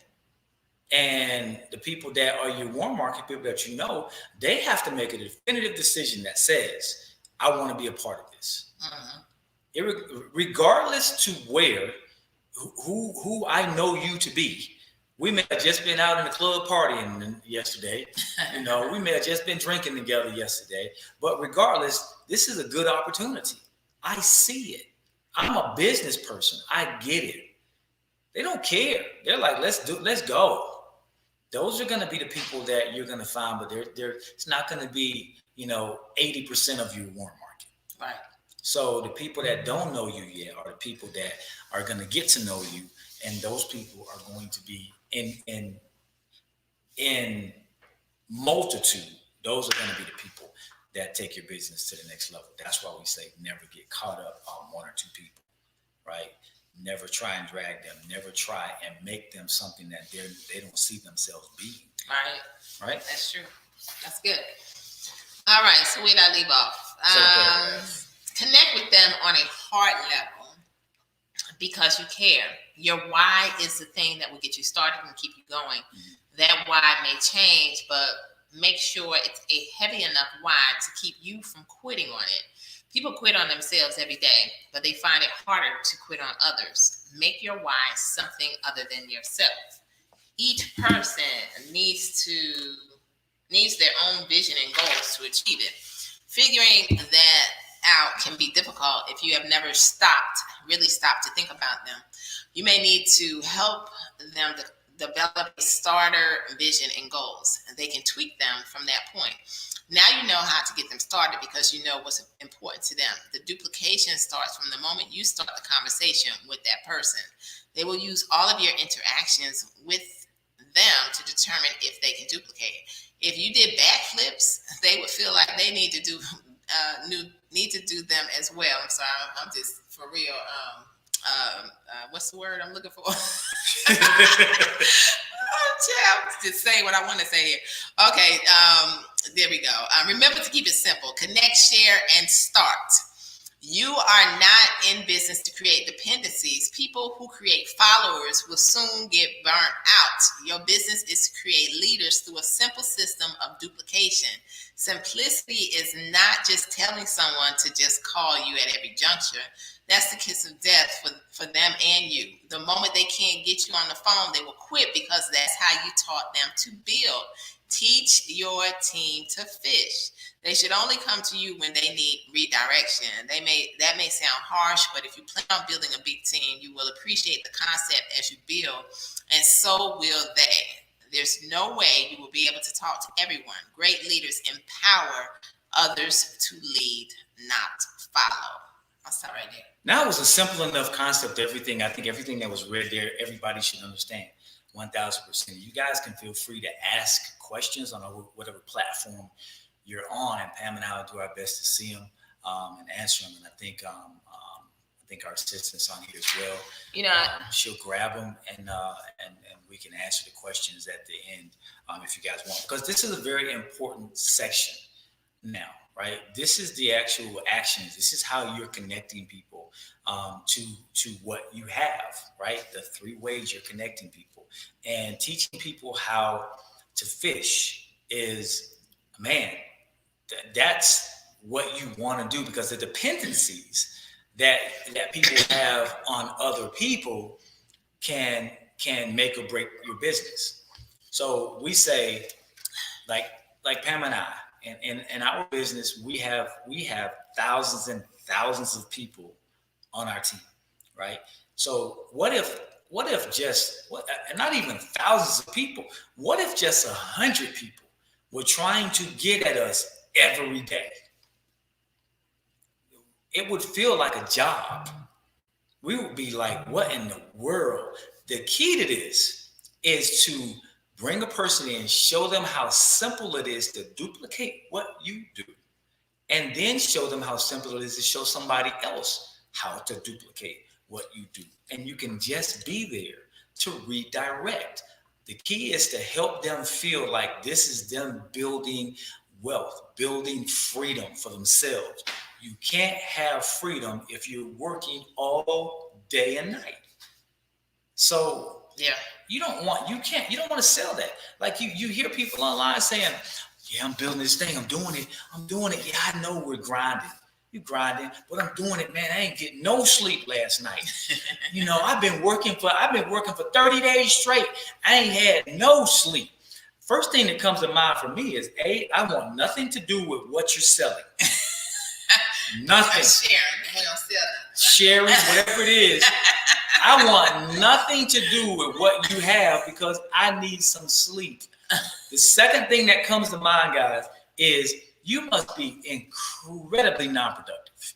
And the people that are your warm market, people that you know, they have to make a definitive decision that says, I want to be a part of this. Regardless to where, who I know you to be. We may have just been out in the club partying yesterday. We may have just been drinking together yesterday. But regardless, this is a good opportunity. I see it. I'm a business person. I get it. They don't care. They're like, let's go. Those are going to be the people that you're going to find, but it's not going to be, 80% of your warm market. Right. So the people that don't know you yet are the people that are going to get to know you, and those people are going to be in multitude. Those are going to be the people that take your business to the next level. That's why we say never get caught up on one or two people, right? Never try and drag them. Never try and make them something that they don't see themselves being. Right. That's true. That's good. All right. So where did I leave off? Connect with them on a heart level because you care. Your why is the thing that will get you started and keep you going. Mm-hmm. That why may change, but make sure it's a heavy enough why to keep you from quitting on it. People quit on themselves every day, but they find it harder to quit on others. Make your why something other than yourself. Each person needs their own vision and goals to achieve it. Figuring that out can be difficult if you have never really stopped to think about them. You may need to help them develop a starter vision and goals, and they can tweak them from that point. Now you know how to get them started because you know what's important to them. The duplication starts from the moment you start the conversation with that person. They will use all of your interactions with them to determine if they can duplicate. If you did backflips, they would feel like they need to do them as well. I'm sorry, I'm just for real. What's the word I'm looking for? I'm just saying what I want to say here. Okay, there we go. Remember to keep it simple. Connect, share, and start. You are not in business to create dependencies. People who create followers will soon get burnt out. Your business is to create leaders through a simple system of duplication. Simplicity is not just telling someone to just call you at every juncture. That's the kiss of death for them and you. The moment they can't get you on the phone, they will quit because that's how you taught them to build. Teach your team to fish. They should only come to you when they need redirection. That may sound harsh, but if you plan on building a big team, you will appreciate the concept as you build, and so will they. There's no way you will be able to talk to everyone. Great leaders empower others to lead, not follow. I'll stop right there. Now it was a simple enough concept. I think everything that was read there, everybody should understand 1,000%. You guys can feel free to ask questions on whatever platform you're on, and Pam and I will do our best to see them and answer them. And I think our assistant's on here as well. She'll grab them and we can answer the questions at the end if you guys want, because this is a very important section now, right? This is the actual actions. This is how you're connecting people to what you have, right? The 3 ways you're connecting people, and teaching people how to fish is, man, that's what you want to do, because the dependencies that people have on other people can make or break your business. So we say, like Pam and I, in our business, we have thousands and thousands of people on our team, right? So what if not even thousands of people, what if just 100 people were trying to get at us every day? It would feel like a job. We would be like, what in the world? The key to this is to bring a person in, show them how simple it is to duplicate what you do, and then show them how simple it is to show somebody else how to duplicate what you do. And you can just be there to redirect. The key is to help them feel like this is them building wealth, building freedom for themselves. You can't have freedom if you're working all day and night. So Yeah. You don't want to sell that. Like you hear people online saying, yeah, I'm building this thing. I'm doing it. Yeah, I know we're grinding. You grinding, but I'm doing it, man. I ain't getting no sleep last night. I've been working for 30 days straight. I ain't had no sleep. First thing that comes to mind for me is, I want nothing to do with what you're selling. Nothing. Sharing. We don't sell nothing. Sharing, whatever it is. I want nothing to do with what you have because I need some sleep. The second thing that comes to mind, guys, is you must be incredibly non-productive.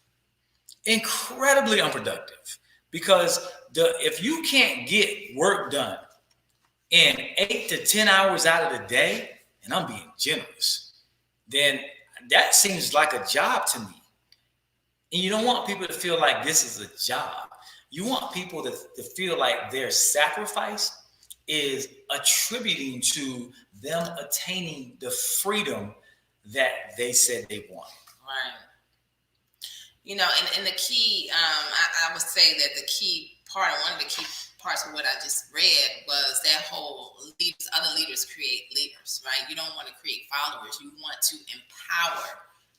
Incredibly unproductive. Because if you can't get work done in 8 to 10 hours out of the day, and I'm being generous, then that seems like a job to me. And you don't want people to feel like this is a job. You want people to feel like their sacrifice is attributing to them attaining the freedom that they said they want. Right. And the key, I would say that the key part, one of the key parts of what I just read was that whole other leaders create leaders, right? You don't want to create followers. You want to empower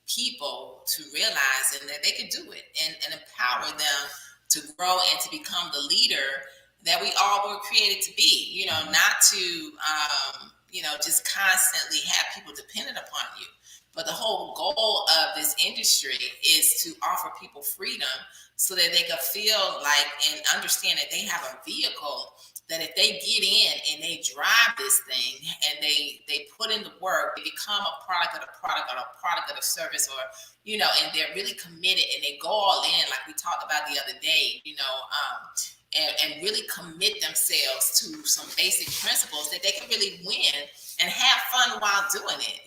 people to realize that they can do it and empower them to grow and to become the leader that we all were created to be, not to, just constantly have people dependent upon you. But the whole goal of this industry is to offer people freedom so that they can feel like and understand that they have a vehicle that if they get in and they drive this thing and they put in the work, they become a product of a service or, and they're really committed and they go all in like we talked about the other day, and really commit themselves to some basic principles that they can really win and have fun while doing it,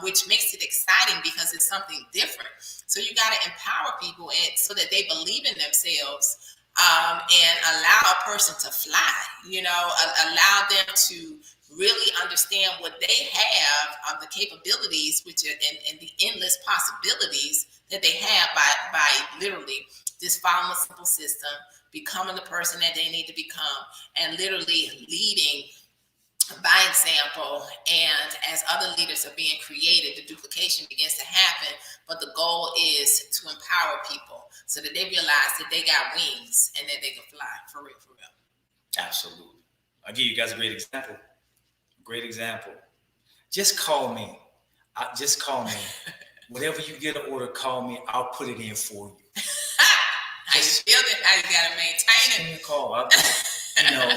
which makes it exciting because it's something different. So you got to empower people so that they believe in themselves and allow a person to fly, allow them to really understand what they have of the capabilities, which are and the endless possibilities that they have by literally just following a simple system, becoming the person that they need to become, and literally leading by example. And as other leaders are being created, the duplication begins to happen. But the goal is to empower people so that they realize that they got wings and that they can fly for real. Absolutely. I'll give you guys a great example. Just call me. Whatever you get an order, call me. I'll put it in for you. How you build it, how you got to maintain it. Give me a call.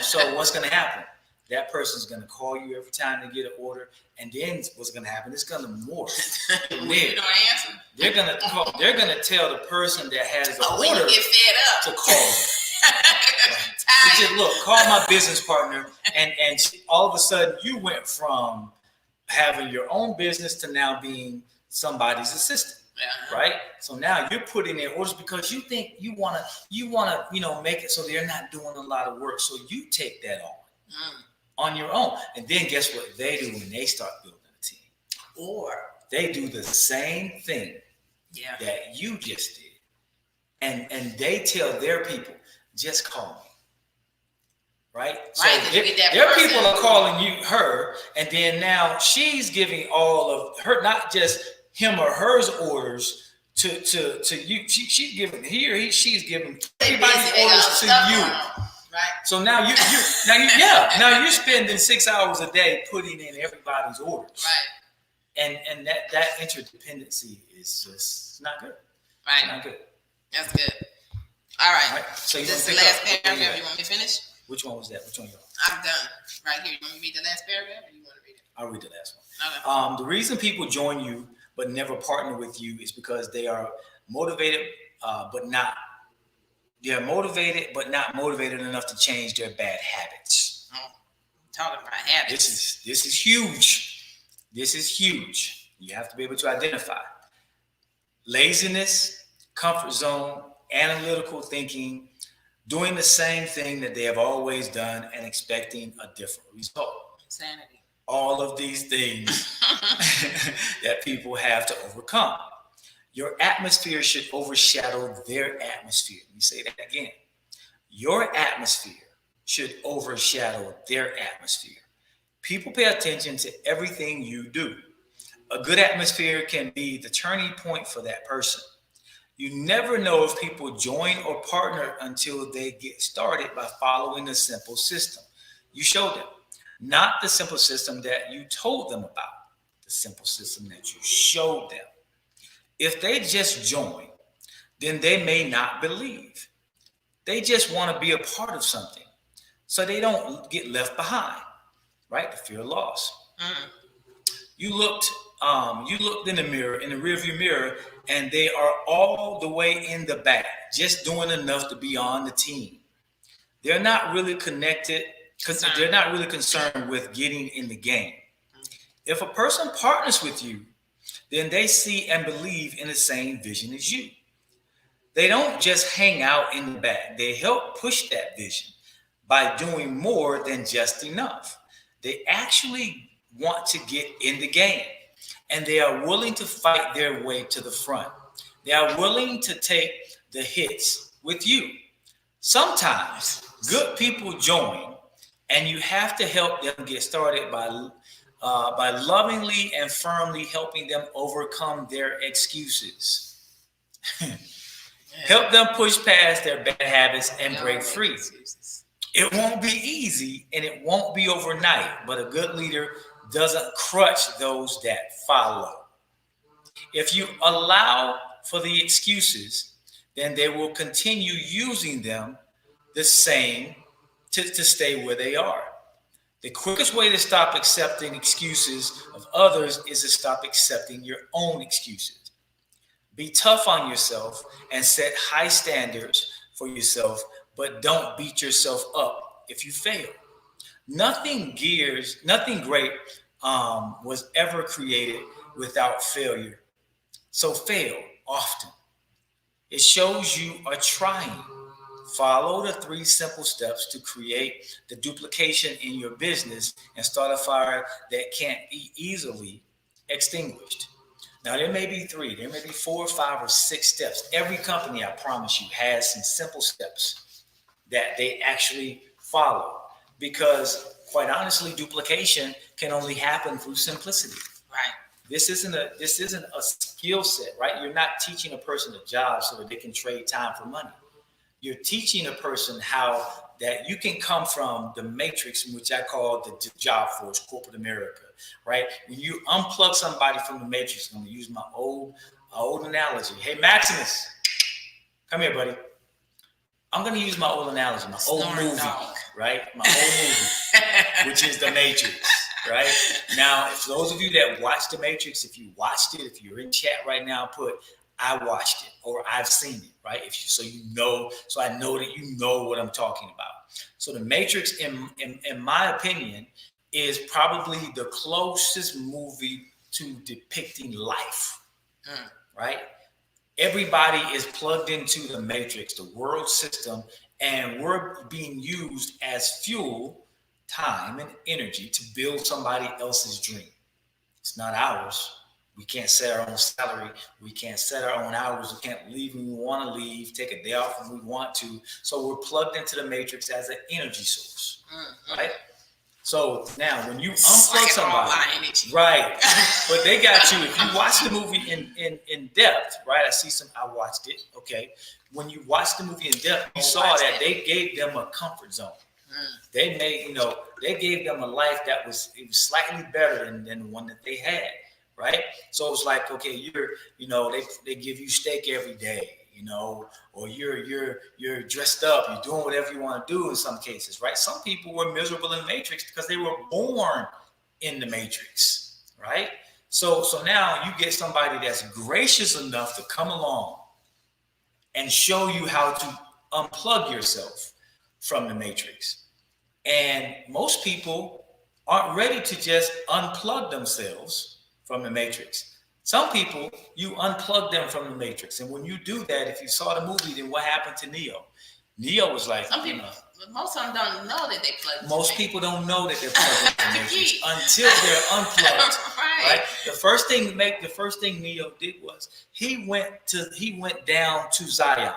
So what's going to happen? That person's going to call you every time they get an order, and then what's going to happen? It's going to morph. You don't answer. They're going to call. They're going to tell the person that has the order you get fed up to call you. Just look, call my business partner, and all of a sudden you went from having your own business to now being somebody's assistant. Uh-huh. Right. So now you're putting in orders because you think you want to, make it so they're not doing a lot of work. So you take that on your own. And then guess what they do when they start building a team? Or they do the same thing that you just did. And they tell their people, just call me. Right? So their people are calling her, and then now she's giving all of her, not just him or hers orders to you. She's giving she's giving everybody's orders to you. Right. So now you're spending 6 hours a day putting in everybody's orders. Right. And that interdependency is just not good. Right. It's not good. That's good. All right. So this is the last paragraph. You want me to finish? Which one was that? Which one you I'm done. Right here. You want me to read the last paragraph, or you want to read it? I'll read the last one. Okay. The reason people join you but never partner with you is because they are motivated, but not motivated enough to change their bad habits. Talking about habits. This is huge. This is huge. You have to be able to identify laziness, comfort zone, analytical thinking, doing the same thing that they have always done and expecting a different result. Insanity. All of these things that people have to overcome. Your atmosphere should overshadow their atmosphere. Let me say that again. Your atmosphere should overshadow their atmosphere. People pay attention to everything you do. A good atmosphere can be the turning point for that person. You never know if people join or partner until they get started by following a simple system you showed them. Not the simple system that you told them about, the simple system that you showed them. If they just join, then they may not believe. They just want to be a part of something so they don't get left behind, right? The fear of loss. You looked in the mirror, in the rearview mirror, and they are all the way in the back, just doing enough to be on the team. They're not really connected because they're not really concerned with getting in the game. If a person partners with you, then they see and believe in the same vision as you. They don't just hang out in the back. They help push that vision by doing more than just enough. They actually want to get in the game, and they are willing to fight their way to the front. They are willing to take the hits with you. Sometimes good people join, and you have to help them get started by lovingly and firmly helping them overcome their excuses. Help them push past their bad habits and break free. It won't be easy and it won't be overnight, but a good leader doesn't crutch those that follow. If you allow for the excuses, then they will continue using them the same to stay where they are. The quickest way to stop accepting excuses of others is to stop accepting your own excuses. Be tough on yourself and set high standards for yourself, but don't beat yourself up if you fail. Nothing great was ever created without failure. So fail often. It shows you are trying. Follow the 3 simple steps to create the duplication in your business and start a fire that can't be easily extinguished. Now, there may be 3, there may be 4, 5, or 6 steps. Every company, I promise you, has some simple steps that they actually follow. Because, quite honestly, duplication can only happen through simplicity. Right. This isn't a skill set, right? You're not teaching a person a job so that they can trade time for money. You're teaching a person how that you can come from the matrix, which I call the job force, corporate America, right? When you unplug somebody from the matrix, I'm going to use my old analogy. Hey, Maximus, come here, buddy. I'm going to use my old analogy, my old movie, right? My old movie, which is The Matrix, right? Now, for those of you that watch The Matrix, if you watched it, if you're in chat right now, put I watched it or I've seen it, right? So I know that you know what I'm talking about. So The Matrix, in my opinion, is probably the closest movie to depicting life, right? Everybody is plugged into the matrix, the world system, and we're being used as fuel, time, and energy to build somebody else's dream. It's not ours. We can't set our own salary. We can't set our own hours. We can't leave when we want to leave, take a day off when we want to. So we're plugged into the matrix as an energy source, right? So now when you unplug somebody, right, but they got you. If you watch the movie in depth, right, I watched it, okay. When you watch the movie in depth, you saw that they gave them a comfort zone. They gave them a life that was slightly better than the one that they had. Right. So it's like, okay, they give you steak every day, or you're dressed up, you're doing whatever you want to do in some cases. Right. Some people were miserable in the matrix because they were born in the matrix. Right. So now you get somebody that's gracious enough to come along and show you how to unplug yourself from the matrix. And most people aren't ready to just unplug themselves from the matrix. Some people, you unplug them from the matrix. And when you do that, if you saw the movie, then what happened to Neo? Neo was like, most of them don't know that they plugged. Most people don't know that they're plugged into the matrix until they're unplugged. Right. The first thing Neo did was he went down to Zion,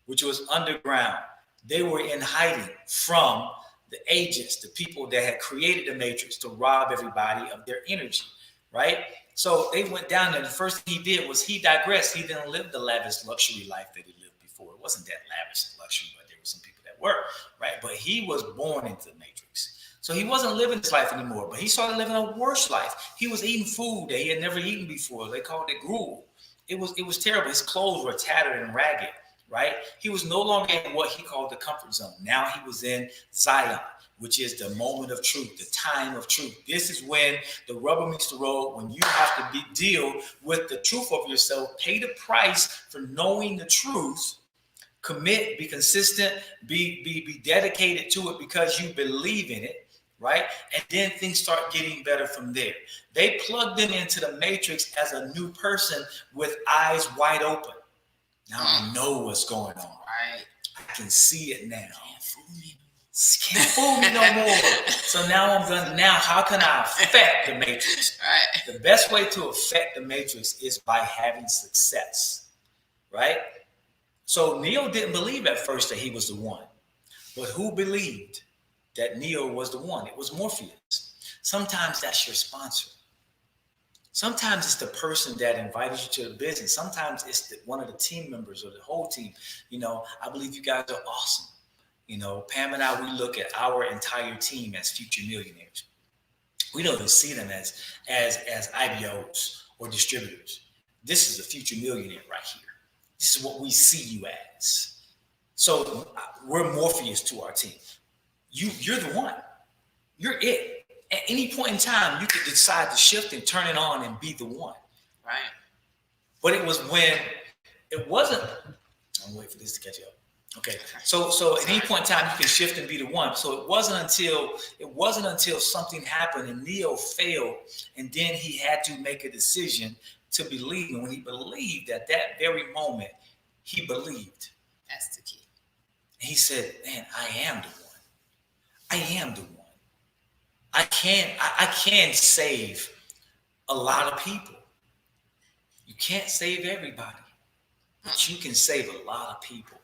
which was underground, They were in hiding from the agents, the people that had created the Matrix to rob everybody of their energy, right? So they went down there. The first thing he did was he digressed. He didn't live the lavish luxury life that he lived before. It wasn't that lavish luxury, but there were some people that were, right? But he was born into the Matrix. So he wasn't living this life anymore, but he started living a worse life. He was eating food that he had never eaten before. They called it gruel. It was terrible. His clothes were tattered and ragged, right? He was no longer in what he called the comfort zone. Now he was in Zion, which is the moment of truth, the time of truth. This is when the rubber meets the road, when you have to deal with the truth of yourself, pay the price for knowing the truth, commit, be consistent, be dedicated to it because you believe in it, right? And then things start getting better from there. They plugged them into the Matrix as a new person with eyes wide open. Now I know what's going on. Right. I can see it now. Can't fool me no more. Can't fool me no more. So now I'm done. Now, how can I affect the Matrix? Right. The best way to affect the Matrix is by having success, right? So Neo didn't believe at first that he was the one. But who believed that Neo was the one? It was Morpheus. Sometimes that's your sponsor. Sometimes it's the person that invited you to the business. Sometimes it's one of the team members or the whole team. You know, I believe you guys are awesome. You know, Pam and I, we look at our entire team as future millionaires. We don't see them as IBOs or distributors. This is a future millionaire right here. This is what we see you as. So we're Morpheus to our team. You're the one. You're it. At any point in time, you could decide to shift and turn it on and be the one. Right. But it was when it wasn't. I'm waiting for this to catch up. Okay. So at any point in time, you can shift and be the one. So it wasn't until something happened and Neo failed, and then he had to make a decision to believe. And when he believed at that very moment, he believed. That's the key. And he said, man, I am the one. I am the one. I can save a lot of people. You can't save everybody, but you can save a lot of people.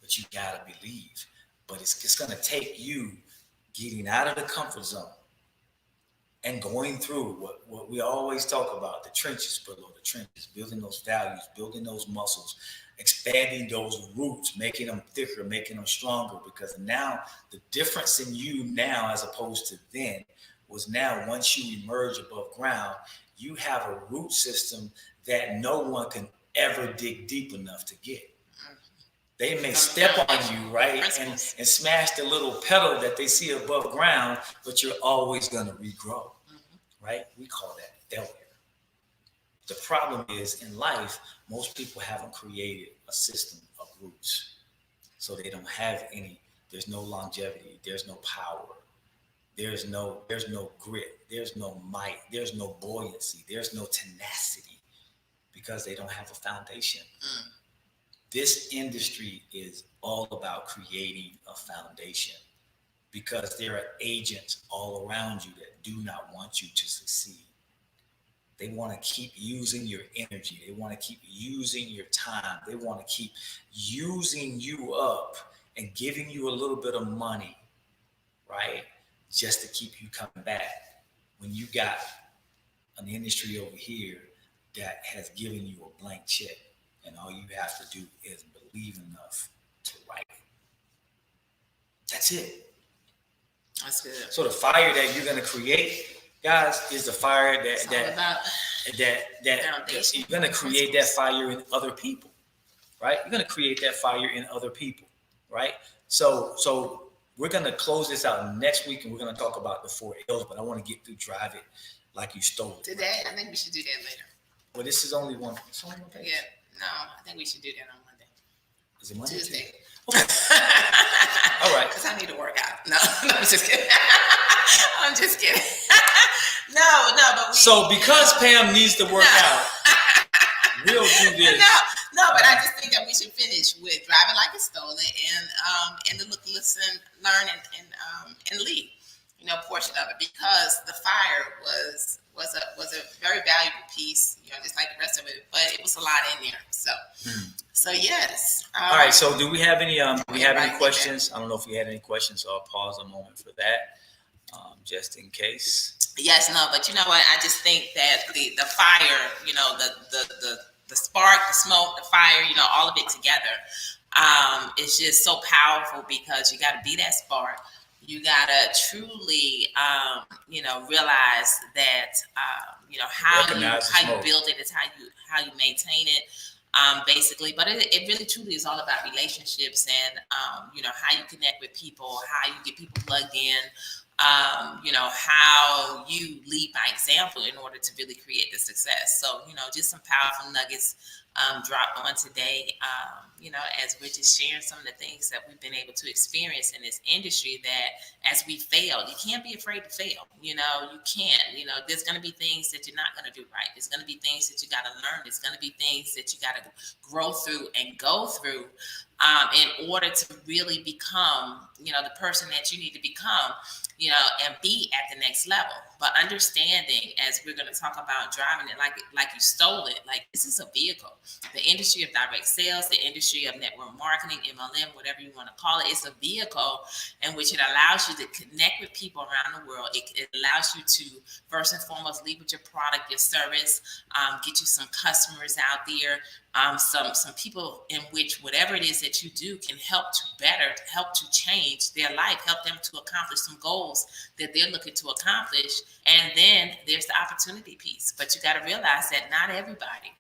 But you gotta believe. But it's gonna take you getting out of the comfort zone and going through what we always talk about, the trenches below the trenches, building those values, building those muscles, expanding those roots, making them thicker, making them stronger. Because now the difference in you now as opposed to then was now once you emerge above ground, you have a root system that no one can ever dig deep enough to get. They may step on you, right, and smash the little pedal that they see above ground, but you're always going to regrow, right? We call that failure. The problem is in life, most people haven't created a system of roots. So they don't have any, there's no longevity, there's no power, there's no grit, there's no might, there's no buoyancy, there's no tenacity because they don't have a foundation. This industry is all about creating a foundation because there are agents all around you that do not want you to succeed. They want to keep using your energy. They want to keep using your time. They want to keep using you up and giving you a little bit of money, right? Just to keep you coming back. When you got an industry over here that has given you a blank check, and all you have to do is believe enough to write it. That's it. That's good. So the fire that you're going to create, guys, is the fire that you're going to create that fire in other people, right? You're going to create that fire in other people, right? So we're going to close this out next week, and we're going to talk about the 4 L's, but I want to get through Drive It Like You Stole It. Today, I think we should do that later. Well, this is only one. It's only one page. Yeah. No, I think we should do that on Monday. Is it Monday? Tuesday. Okay. All right. Because I need to work out. No, I'm just kidding. I'm just kidding. No, but So because Pam needs to work out, we'll do this. No, but I just think that we should finish with Driving Like It's Stolen and the Look, Listen, Learn, and Lead, portion of it, because the fire was a very valuable piece, just like the rest of it, but it was a lot in there. So So yes. All right. So do we have any do we have any Right. questions? I don't know if we had any questions, so I'll pause a moment for that, just in case. Yes, no, but you know what? I just think that the fire, the spark, the smoke, the fire, all of it together, is just so powerful because you got to be that spark. You got to truly, realize that, Recognize the how you smoke. build it is how you maintain it. Basically, but it really truly is all about relationships and how you connect with people, how you get people plugged in, how you lead by example in order to really create the success. So, just some powerful nuggets dropped on today, as we're just sharing some of the things that we've been able to experience in this industry that as we fail, you can't be afraid to fail. You can't, there's going to be things that you're not going to do right. There's going to be things that you got to learn. There's going to be things that you got to grow through and go through in order to really become, the person that you need to become, and be at the next level. But understanding, as we're going to talk about driving it like you stole it, like this is a vehicle. The industry of direct sales, the industry of network marketing, MLM, whatever you want to call it, it's a vehicle in which it allows you to connect with people around the world. It allows you to, first and foremost, lead with your product, your service, get you some customers out there, some people in which whatever it is that you do can help to change their life, help them to accomplish some goals that they're looking to accomplish. And then there's the opportunity piece. But you got to realize that not everybody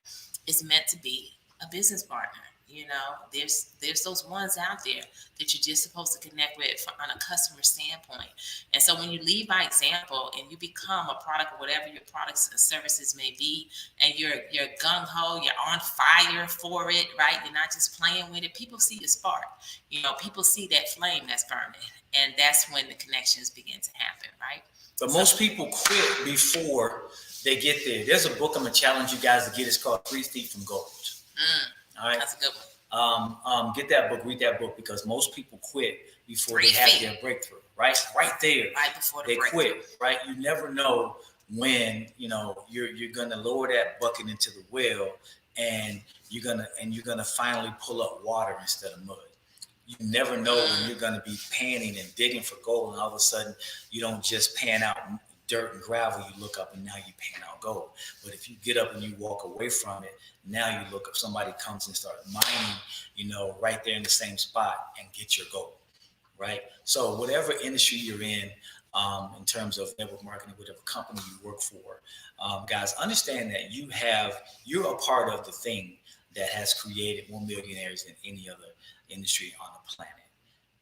is meant to be a business partner. There's those ones out there that you're just supposed to connect with on a customer standpoint. And so when you lead by example and you become a product of whatever your products and services may be, and you're gung-ho, you're on fire for it, right? You're not just playing with it. People see the spark. People see that flame that's burning. And that's when the connections begin to happen, right? But most people quit before they get there. There's a book I'm going to challenge you guys to get. It's called 3 Feet from Gold. All right. That's a good one. Get that book, read that book, because most people quit before they 3 have feet. their breakthrough, right? Right there. Right before they breakthrough. quit, right? You never know when, you're gonna lower that bucket into the well and you're gonna finally pull up water instead of mud. You never know when you're gonna be panning and digging for gold, and all of a sudden you don't just pan out dirt and gravel, you look up and now you pan out gold. But if you get up and you walk away from it, now you look up, somebody comes and starts mining, right there in the same spot and get your gold, right? So whatever industry you're in terms of network marketing, whatever company you work for, guys, understand that you're a part of the thing that has created more millionaires than any other industry on the planet.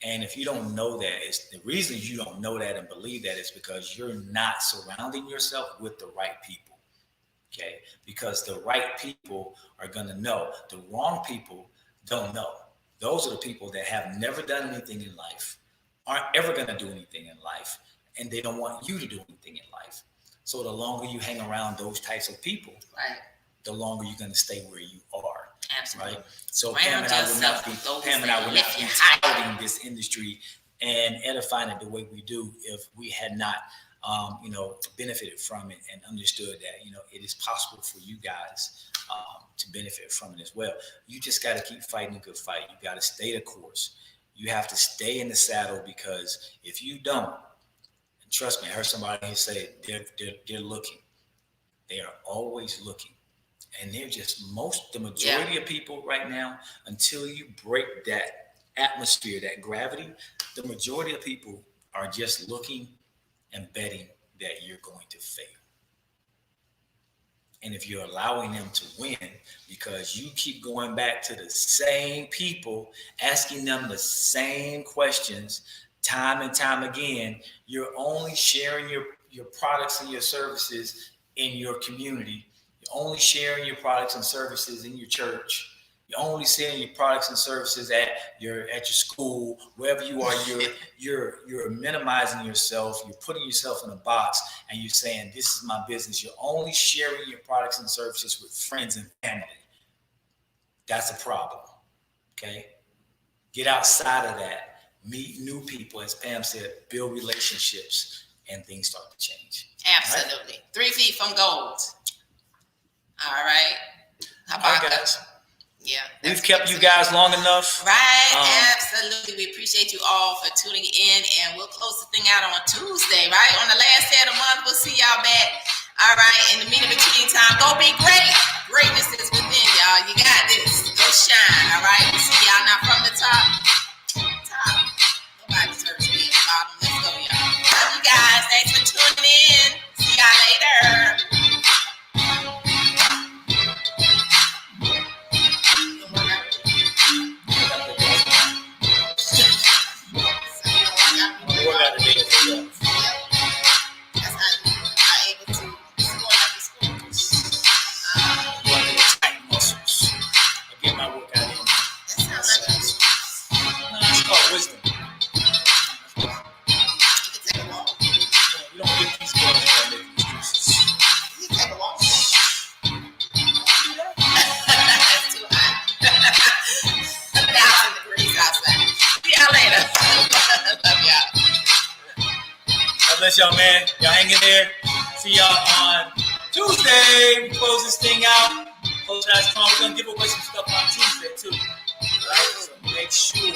And if you don't know that, it's the reason you don't know that and believe that is because you're not surrounding yourself with the right people. Okay? Because the right people are going to know. The wrong people don't know. Those are the people that have never done anything in life, aren't ever going to do anything in life, and they don't want you to do anything in life. So the longer you hang around those types of people, right, the longer you're going to stay where you are. Absolutely. Right? So Pam and I would not be touting this industry and edifying it the way we do if we had not, benefited from it and understood that, it is possible for you guys to benefit from it as well. You just got to keep fighting a good fight. You got to stay the course. You have to stay in the saddle, because if you don't, and trust me, I heard somebody say they're looking. They are always looking. And they're just the majority of people right now, until you break that atmosphere, that gravity, the majority of people are just looking and betting that you're going to fail. And if you're allowing them to win because you keep going back to the same people, asking them the same questions time and time again, you're only sharing your products and your services in your community. You're only sharing your products and services in your church. You're only sharing your products and services at your school, wherever you are. You're minimizing yourself. You're putting yourself in a box, and you're saying, "This is my business." You're only sharing your products and services with friends and family. That's a problem. Okay, get outside of that. Meet new people, as Pam said. Build relationships, and things start to change. Absolutely. Right? 3 feet from gold. All right. How about guys? Yeah. We've kept you guys long enough. Right. Absolutely. We appreciate you all for tuning in, and we'll close the thing out on Tuesday, right? On the last day of the month, we'll see y'all back. All right. In the between time, go be great. Greatness is within y'all. You got this. Go shine. All right. We'll see y'all now from the top. Nobody's hurt me at the bottom. Let's go, y'all. Love you guys. Thanks for tuning in. See y'all later. Bless y'all, man. Y'all hang in there. See y'all on Tuesday. We close this thing out. We're going to give away some stuff on Tuesday, too. All right? So make sure